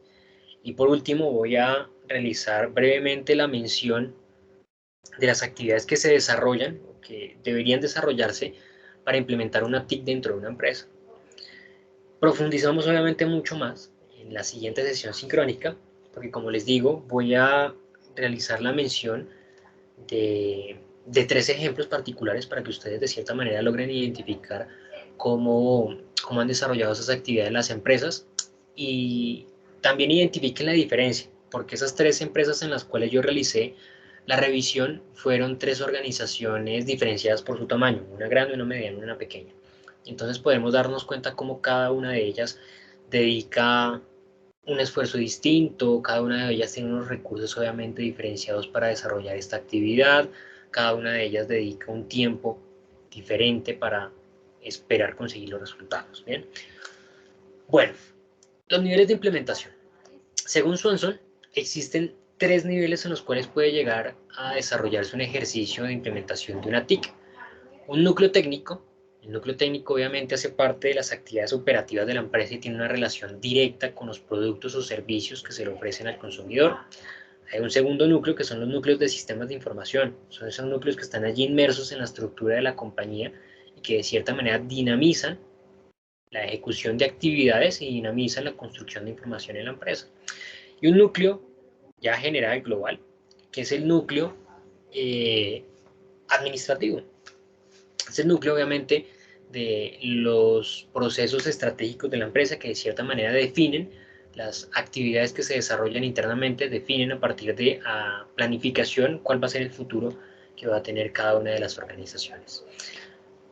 y por último voy a realizar brevemente la mención de las actividades que se desarrollan o que deberían desarrollarse para implementar una TIC dentro de una empresa. Profundizamos obviamente mucho más en la siguiente sesión sincrónica, porque como les digo, voy a realizar la mención de 3 ejemplos particulares para que ustedes de cierta manera logren identificar cómo han desarrollado esas actividades las empresas y también identifiquen la diferencia, porque esas 3 empresas en las cuales yo realicé la revisión fueron 3 organizaciones diferenciadas por su tamaño, una grande, una mediana y una pequeña. Entonces podemos darnos cuenta cómo cada una de ellas dedica un esfuerzo distinto, cada una de ellas tiene unos recursos obviamente diferenciados para desarrollar esta actividad, cada una de ellas dedica un tiempo diferente para esperar conseguir los resultados. Bien, bueno, los niveles de implementación. Según Swanson, existen 3 niveles en los cuales puede llegar a desarrollarse un ejercicio de implementación de una TIC. Un núcleo técnico. El núcleo técnico obviamente hace parte de las actividades operativas de la empresa y tiene una relación directa con los productos o servicios que se le ofrecen al consumidor. Hay un segundo núcleo que son los núcleos de sistemas de información. Son esos núcleos que están allí inmersos en la estructura de la compañía y que de cierta manera dinamizan la ejecución de actividades y dinamizan la construcción de información en la empresa. Y un núcleo ya general, global, que es el núcleo administrativo. Es el núcleo, obviamente, de los procesos estratégicos de la empresa que de cierta manera definen las actividades que se desarrollan internamente, definen a partir de planificación cuál va a ser el futuro que va a tener cada una de las organizaciones.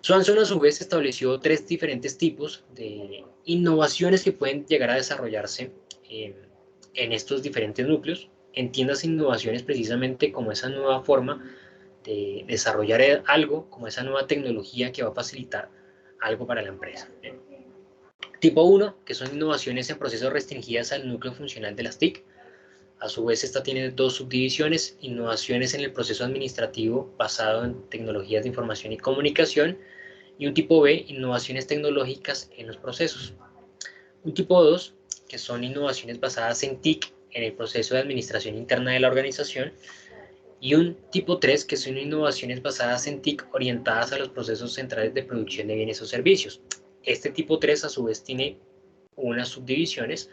Swanson a su vez estableció 3 diferentes tipos de innovaciones que pueden llegar a desarrollarse en estos diferentes núcleos. Entiendas innovaciones precisamente como esa nueva forma de desarrollar algo, como esa nueva tecnología que va a facilitar algo para la empresa. Tipo 1, que son innovaciones en procesos restringidas al núcleo funcional de las TIC. A su vez, esta tiene 2 subdivisiones: innovaciones en el proceso administrativo basado en tecnologías de información y comunicación, y un tipo B, innovaciones tecnológicas en los procesos. Un tipo 2, que son innovaciones basadas en TIC en el proceso de administración interna de la organización, y un tipo 3, que son innovaciones basadas en TIC orientadas a los procesos centrales de producción de bienes o servicios. Este tipo 3 a su vez tiene unas subdivisiones,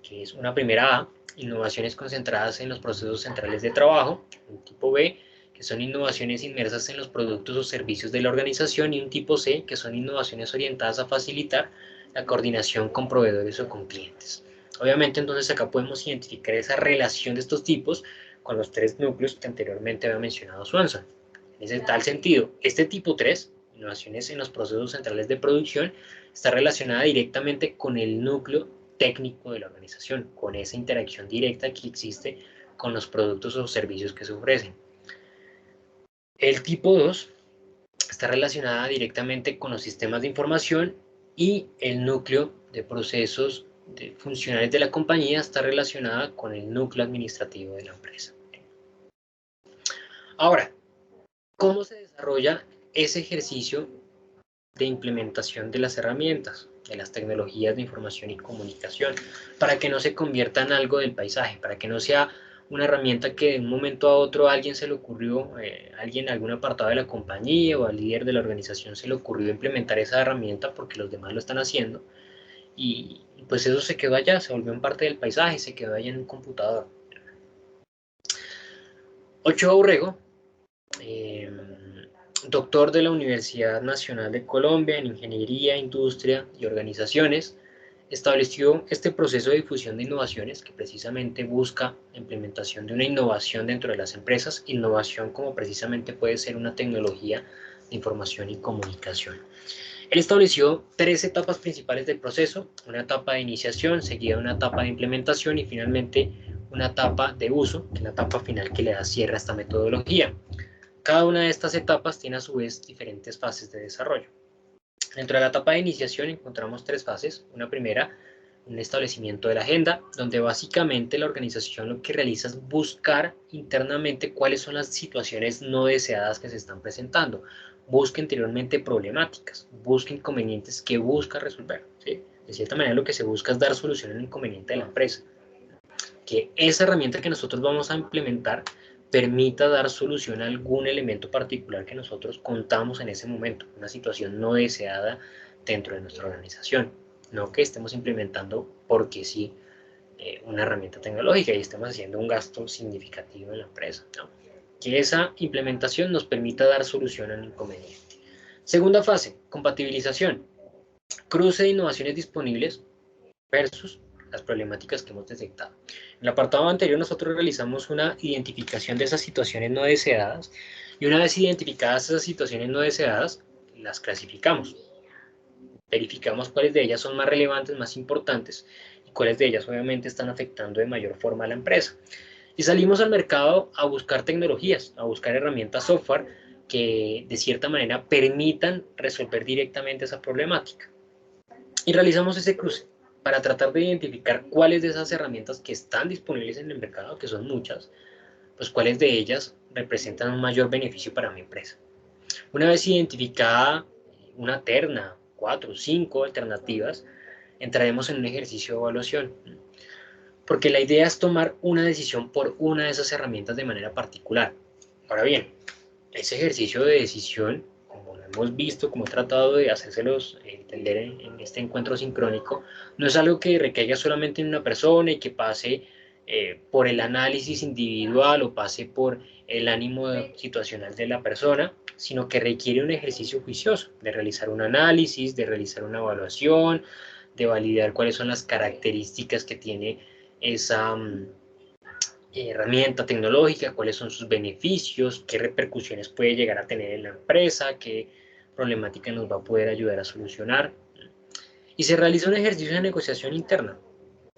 que es una primera A, innovaciones concentradas en los procesos centrales de trabajo, un tipo B, que son innovaciones inmersas en los productos o servicios de la organización, y un tipo C, que son innovaciones orientadas a facilitar la coordinación con proveedores o con clientes. Obviamente, entonces acá podemos identificar esa relación de estos tipos con los tres núcleos que anteriormente había mencionado Swanson. En ese tal sentido, este tipo 3, innovaciones en los procesos centrales de producción, está relacionada directamente con el núcleo técnico de la organización, con esa interacción directa que existe con los productos o servicios que se ofrecen. El tipo 2 está relacionada directamente con los sistemas de información, y el núcleo de procesos funcionales de la compañía está relacionada con el núcleo administrativo de la empresa. Ahora, ¿cómo se desarrolla ese ejercicio de implementación de las herramientas, de las tecnologías de información y comunicación, para que no se convierta en algo del paisaje, para que no sea una herramienta que de un momento a otro a alguien se le ocurrió, alguien en algún apartado de la compañía o al líder de la organización se le ocurrió implementar esa herramienta porque los demás lo están haciendo, y pues eso se quedó allá, se volvió en parte del paisaje, se quedó allá en un computador? Ochoa Urrego, eh, doctor de la Universidad Nacional de Colombia en Ingeniería, Industria y Organizaciones, estableció este proceso de difusión de innovaciones que precisamente busca la implementación de una innovación dentro de las empresas, innovación como precisamente puede ser una tecnología de información y comunicación. Él estableció tres etapas principales del proceso: una etapa de iniciación, seguida de una etapa de implementación y finalmente una etapa de uso, que es la etapa final que le da cierre a esta metodología. Cada una de estas etapas tiene a su vez diferentes fases de desarrollo. Dentro de la etapa de iniciación encontramos tres fases. Una primera, un establecimiento de la agenda, donde básicamente la organización lo que realiza es buscar internamente cuáles son las situaciones no deseadas que se están presentando. Busca interiormente problemáticas, busca inconvenientes que busca resolver, ¿sí? De cierta manera lo que se busca es dar solución al inconveniente de la empresa. Que esa herramienta que nosotros vamos a implementar permita dar solución a algún elemento particular que nosotros contamos en ese momento, una situación no deseada dentro de nuestra organización, no que estemos implementando porque sí una herramienta tecnológica y estemos haciendo un gasto significativo en la empresa, ¿no? Que esa implementación nos permita dar solución al inconveniente. Segunda fase, compatibilización, cruce de innovaciones disponibles versus las problemáticas que hemos detectado. En el apartado anterior nosotros realizamos una identificación de esas situaciones no deseadas, y una vez identificadas esas situaciones no deseadas, las clasificamos. Verificamos cuáles de ellas son más relevantes, más importantes, y cuáles de ellas obviamente están afectando de mayor forma a la empresa. Y salimos al mercado a buscar tecnologías, a buscar herramientas software que de cierta manera permitan resolver directamente esa problemática. Y realizamos ese cruce para tratar de identificar cuáles de esas herramientas que están disponibles en el mercado, que son muchas, pues cuáles de ellas representan un mayor beneficio para mi empresa. Una vez identificada una terna, 4 o 5 alternativas, entraremos en un ejercicio de evaluación, porque la idea es tomar una decisión por una de esas herramientas de manera particular. Ahora bien, ese ejercicio de decisión, como lo hemos visto, como he tratado de hacérselos entender en este encuentro sincrónico, no es algo que recaiga solamente en una persona y que pase por el análisis individual o pase por el ánimo situacional de la persona, sino que requiere un ejercicio juicioso, de realizar un análisis, de realizar una evaluación, de validar cuáles son las características que tiene esa herramienta tecnológica, cuáles son sus beneficios, qué repercusiones puede llegar a tener en la empresa, qué problemática nos va a poder ayudar a solucionar. Y se realiza un ejercicio de negociación interna.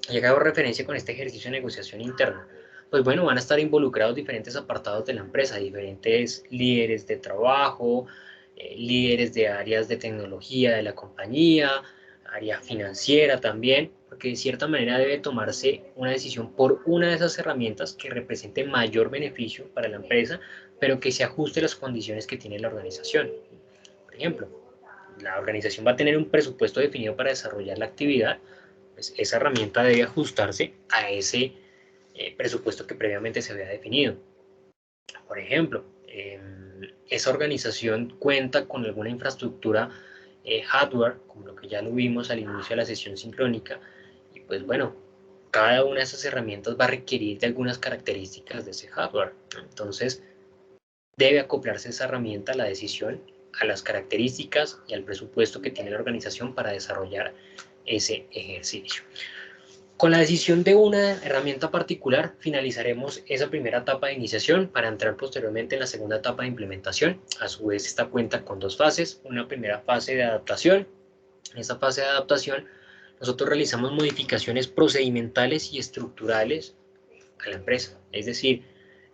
Y hago referencia con este ejercicio de negociación interna. Pues bueno, van a estar involucrados diferentes apartados de la empresa, diferentes líderes de trabajo, líderes de áreas de tecnología de la compañía, área financiera también, porque de cierta manera debe tomarse una decisión por una de esas herramientas que represente mayor beneficio para la empresa, pero que se ajuste a las condiciones que tiene la organización. Por ejemplo, la organización va a tener un presupuesto definido para desarrollar la actividad, pues esa herramienta debe ajustarse a ese presupuesto que previamente se había definido. Por ejemplo, esa organización cuenta con alguna infraestructura hardware, como lo que ya lo vimos al inicio de la sesión sincrónica, y pues bueno, cada una de esas herramientas va a requerir de algunas características de ese hardware. Entonces, debe acoplarse esa herramienta a la decisión, a las características y al presupuesto que tiene la organización para desarrollar ese ejercicio. Con la decisión de una herramienta particular, finalizaremos esa primera etapa de iniciación para entrar posteriormente en la segunda etapa de implementación. A su vez, esta cuenta con dos fases. Una primera fase de adaptación. En esta fase de adaptación, nosotros realizamos modificaciones procedimentales y estructurales a la empresa. Es decir,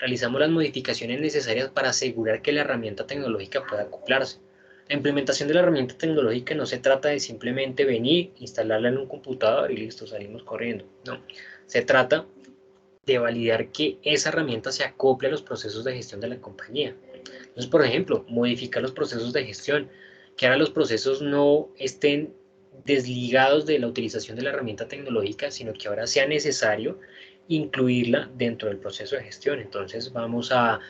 realizamos las modificaciones necesarias para asegurar que la herramienta tecnológica pueda acoplarse. La implementación de la herramienta tecnológica no se trata de simplemente venir, instalarla en un computador y listo, salimos corriendo. No, se trata de validar que esa herramienta se acople a los procesos de gestión de la compañía. Entonces, por ejemplo, modificar los procesos de gestión, que ahora los procesos no estén desligados de la utilización de la herramienta tecnológica, sino que ahora sea necesario incluirla dentro del proceso de gestión. Entonces vamos a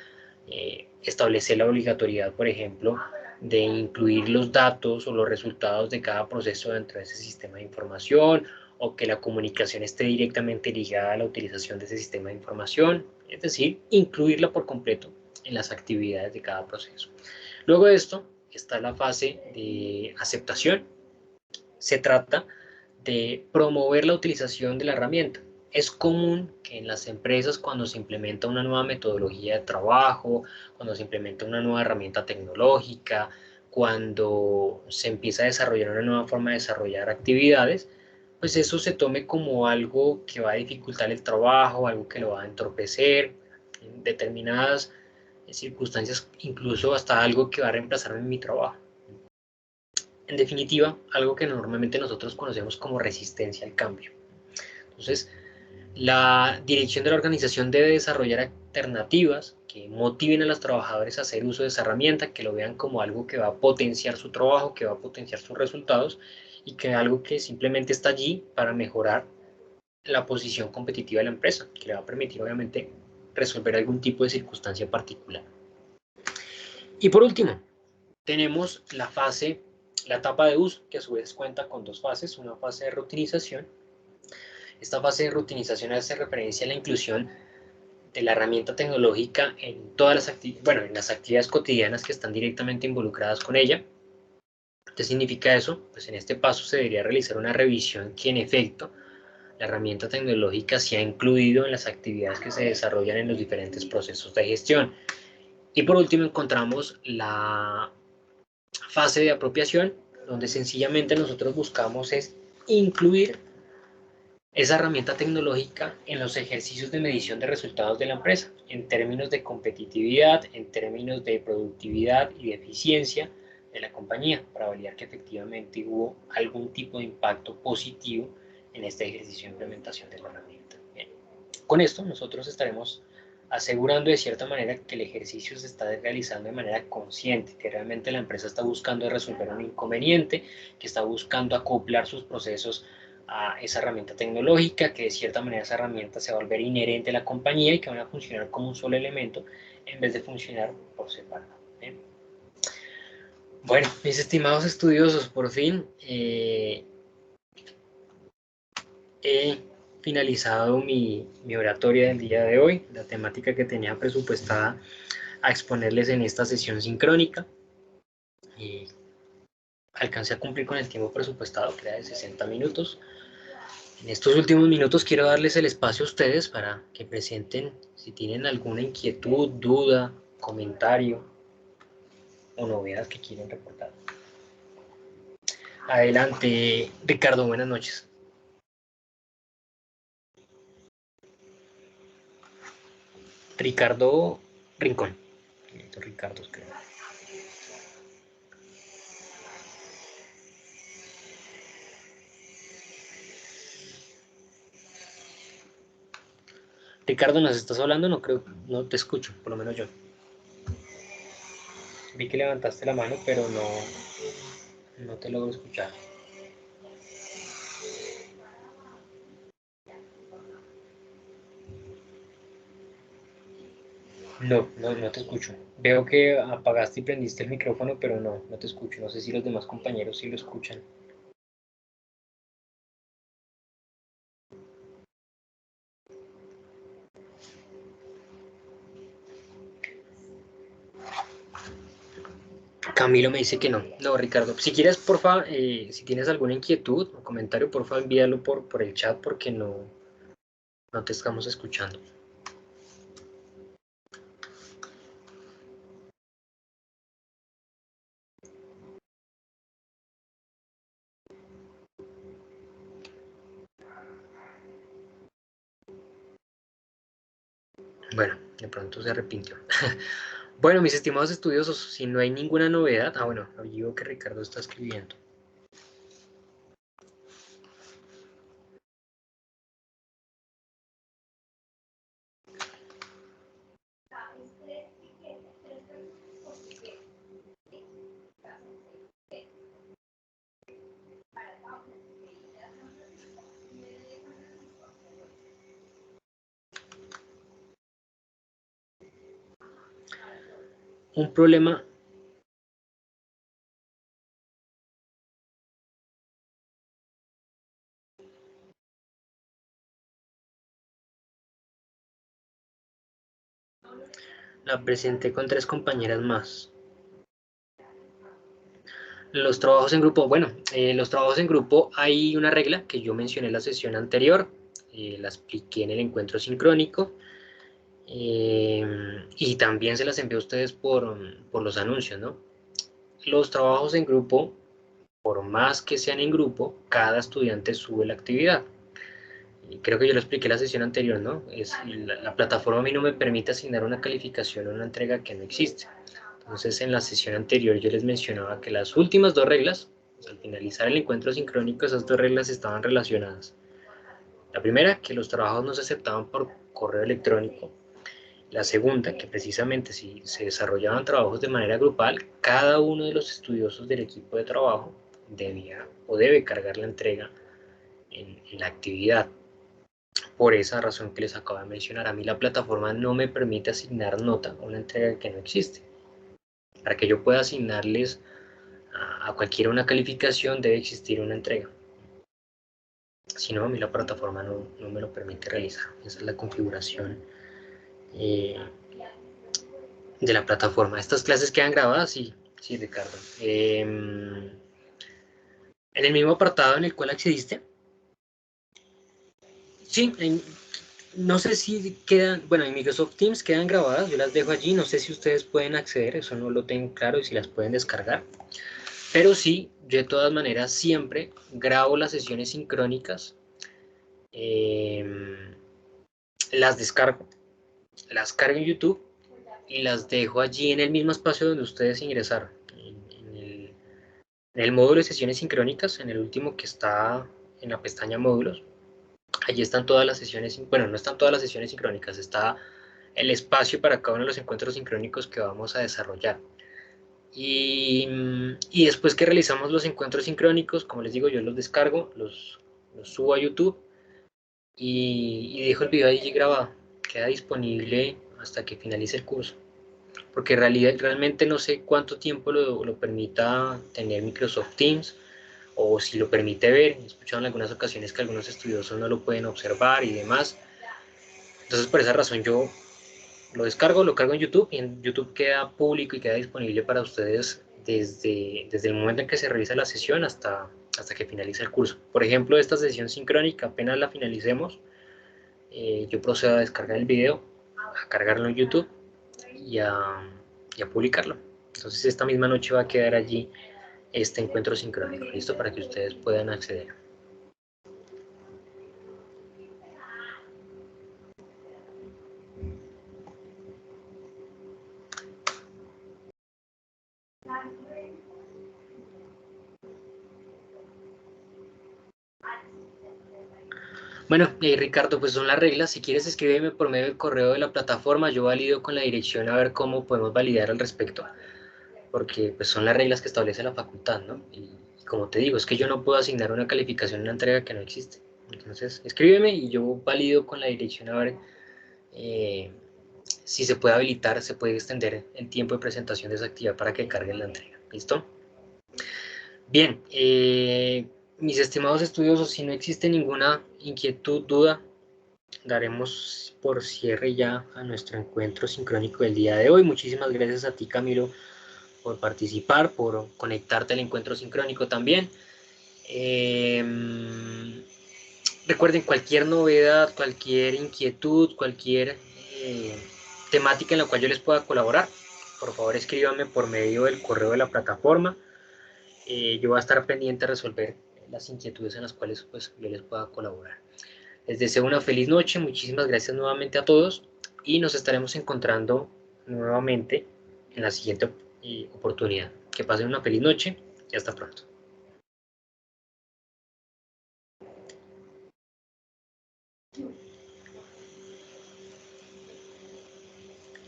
establecer la obligatoriedad, por ejemplo, de incluir los datos o los resultados de cada proceso dentro de ese sistema de información, o que la comunicación esté directamente ligada a la utilización de ese sistema de información, es decir, incluirla por completo en las actividades de cada proceso. Luego de esto está la fase de aceptación. Se trata de promover la utilización de la herramienta. Es común que en las empresas, cuando se implementa una nueva metodología de trabajo, cuando se implementa una nueva herramienta tecnológica, cuando se empieza a desarrollar una nueva forma de desarrollar actividades, pues eso se tome como algo que va a dificultar el trabajo, algo que lo va a entorpecer, en determinadas circunstancias, incluso hasta algo que va a reemplazar en mi trabajo. En definitiva, algo que normalmente nosotros conocemos como resistencia al cambio. Entonces, la dirección de la organización debe desarrollar alternativas que motiven a los trabajadores a hacer uso de esa herramienta, que lo vean como algo que va a potenciar su trabajo, que va a potenciar sus resultados, y que algo que simplemente está allí para mejorar la posición competitiva de la empresa, que le va a permitir obviamente resolver algún tipo de circunstancia particular. Y por último, tenemos la etapa de uso, que a su vez cuenta con dos fases, una fase de rutinización. Esta fase de rutinización hace referencia a la inclusión de la herramienta tecnológica en todas en las actividades cotidianas que están directamente involucradas con ella. ¿Qué significa eso? Pues en este paso se debería realizar una revisión que en efecto la herramienta tecnológica se ha incluido en las actividades que se desarrollan en los diferentes procesos de gestión. Y por último encontramos la fase de apropiación, donde sencillamente nosotros buscamos es incluir esa herramienta tecnológica en los ejercicios de medición de resultados de la empresa, en términos de competitividad, en términos de productividad y de eficiencia de la compañía, para validar que efectivamente hubo algún tipo de impacto positivo en este ejercicio de implementación de la herramienta. Bien. Con esto nosotros estaremos asegurando de cierta manera que el ejercicio se está realizando de manera consciente, que realmente la empresa está buscando resolver un inconveniente, que está buscando acoplar sus procesos a esa herramienta tecnológica, que de cierta manera esa herramienta se va a volver inherente a la compañía y que van a funcionar como un solo elemento en vez de funcionar por separado. ¿Bien? Bueno, mis estimados estudiosos, por fin he finalizado mi oratoria del día de hoy, la temática que tenía presupuestada a exponerles en esta sesión sincrónica. Y alcancé a cumplir con el tiempo presupuestado, que era de 60 minutos. En estos últimos minutos quiero darles el espacio a ustedes para que presenten si tienen alguna inquietud, duda, comentario o novedad que quieren reportar. Adelante, Ricardo, buenas noches. Ricardo Rincón. Ricardo, creo. Ricardo, ¿nos estás hablando? No creo, no te escucho, por lo menos yo. Vi que levantaste la mano, pero no te logro escuchar. No te escucho. Veo que apagaste y prendiste el micrófono, pero no te escucho. No sé si los demás compañeros sí lo escuchan. Camilo me dice que no. No, Ricardo. Si quieres, porfa, si tienes alguna inquietud o comentario, porfa, envíalo por el chat porque no te estamos escuchando. Bueno, de pronto se arrepintió. Bueno, mis estimados estudiosos, si no hay ninguna novedad, bueno, ahí veo que Ricardo está escribiendo. Un problema, la presenté con 3 compañeras más. Los trabajos en grupo, bueno, los trabajos en grupo hay una regla que yo mencioné en la sesión anterior, la expliqué en el encuentro sincrónico y también se las envié a ustedes por los anuncios, ¿no? Los trabajos en grupo, por más que sean en grupo, cada estudiante sube la actividad. Y creo que yo lo expliqué en la sesión anterior, ¿no? La plataforma a mí no me permite asignar una calificación a una entrega que no existe. Entonces, en la sesión anterior yo les mencionaba que las últimas 2 reglas, pues, al finalizar el encuentro sincrónico, esas 2 reglas estaban relacionadas. La primera, que los trabajos no se aceptaban por correo electrónico. La segunda, que precisamente si se desarrollaban trabajos de manera grupal, cada uno de los estudiosos del equipo de trabajo debía o debe cargar la entrega en la actividad. Por esa razón que les acabo de mencionar, a mí la plataforma no me permite asignar nota a una entrega que no existe. Para que yo pueda asignarles a cualquiera una calificación debe existir una entrega. Si no, a mí la plataforma no me lo permite realizar. Esa es la configuración eh, de la plataforma. Estas clases quedan grabadas, sí, sí, Ricardo. En el mismo apartado en el cual accediste, sí, no sé si quedan, bueno, en Microsoft Teams quedan grabadas, yo las dejo allí, no sé si ustedes pueden acceder, eso no lo tengo claro y si las pueden descargar, pero sí, yo de todas maneras siempre grabo las sesiones sincrónicas, eh, las descargo, las cargo en YouTube y las dejo allí en el mismo espacio donde ustedes ingresaron, en el módulo de sesiones sincrónicas, en el último que está en la pestaña módulos. Allí están todas las sesiones, bueno, no están todas las sesiones sincrónicas, está el espacio para cada uno de los encuentros sincrónicos que vamos a desarrollar. Y después que realizamos los encuentros sincrónicos, como les digo, yo los descargo, los subo a YouTube y dejo el video allí grabado. Queda disponible hasta que finalice el curso. Porque en realidad, realmente no sé cuánto tiempo lo permita tener Microsoft Teams o si lo permite ver. He escuchado en algunas ocasiones que algunos estudiosos no lo pueden observar y demás. Entonces, por esa razón yo lo descargo, lo cargo en YouTube y en YouTube queda público y queda disponible para ustedes desde el momento en que se realiza la sesión hasta que finalice el curso. Por ejemplo, esta sesión sincrónica, apenas la finalicemos, yo procedo a descargar el video, a cargarlo en YouTube y a publicarlo. Entonces esta misma noche va a quedar allí este encuentro sincrónico, listo para que ustedes puedan acceder. Bueno, Ricardo, pues son las reglas. Si quieres, escríbeme por medio del correo de la plataforma. Yo valido con la dirección a ver cómo podemos validar al respecto, porque pues son las reglas que establece la facultad, ¿no? Y como te digo, es que yo no puedo asignar una calificación a una entrega que no existe. Entonces, escríbeme y yo valido con la dirección a ver eh, si se puede habilitar, se puede extender el tiempo de presentación de esa actividad para que cargue la entrega. ¿Listo? Bien, mis estimados estudiosos, si no existe ninguna inquietud, duda, daremos por cierre ya a nuestro encuentro sincrónico del día de hoy. Muchísimas gracias a ti, Camilo, por participar, por conectarte al encuentro sincrónico también. Recuerden, cualquier novedad, cualquier inquietud, cualquier temática en la cual yo les pueda colaborar, por favor escríbanme por medio del correo de la plataforma. Yo voy a estar pendiente de resolver las inquietudes en las cuales pues, yo les pueda colaborar. Les deseo una feliz noche, muchísimas gracias nuevamente a todos y nos estaremos encontrando nuevamente en la siguiente oportunidad. Que pasen una feliz noche y hasta pronto.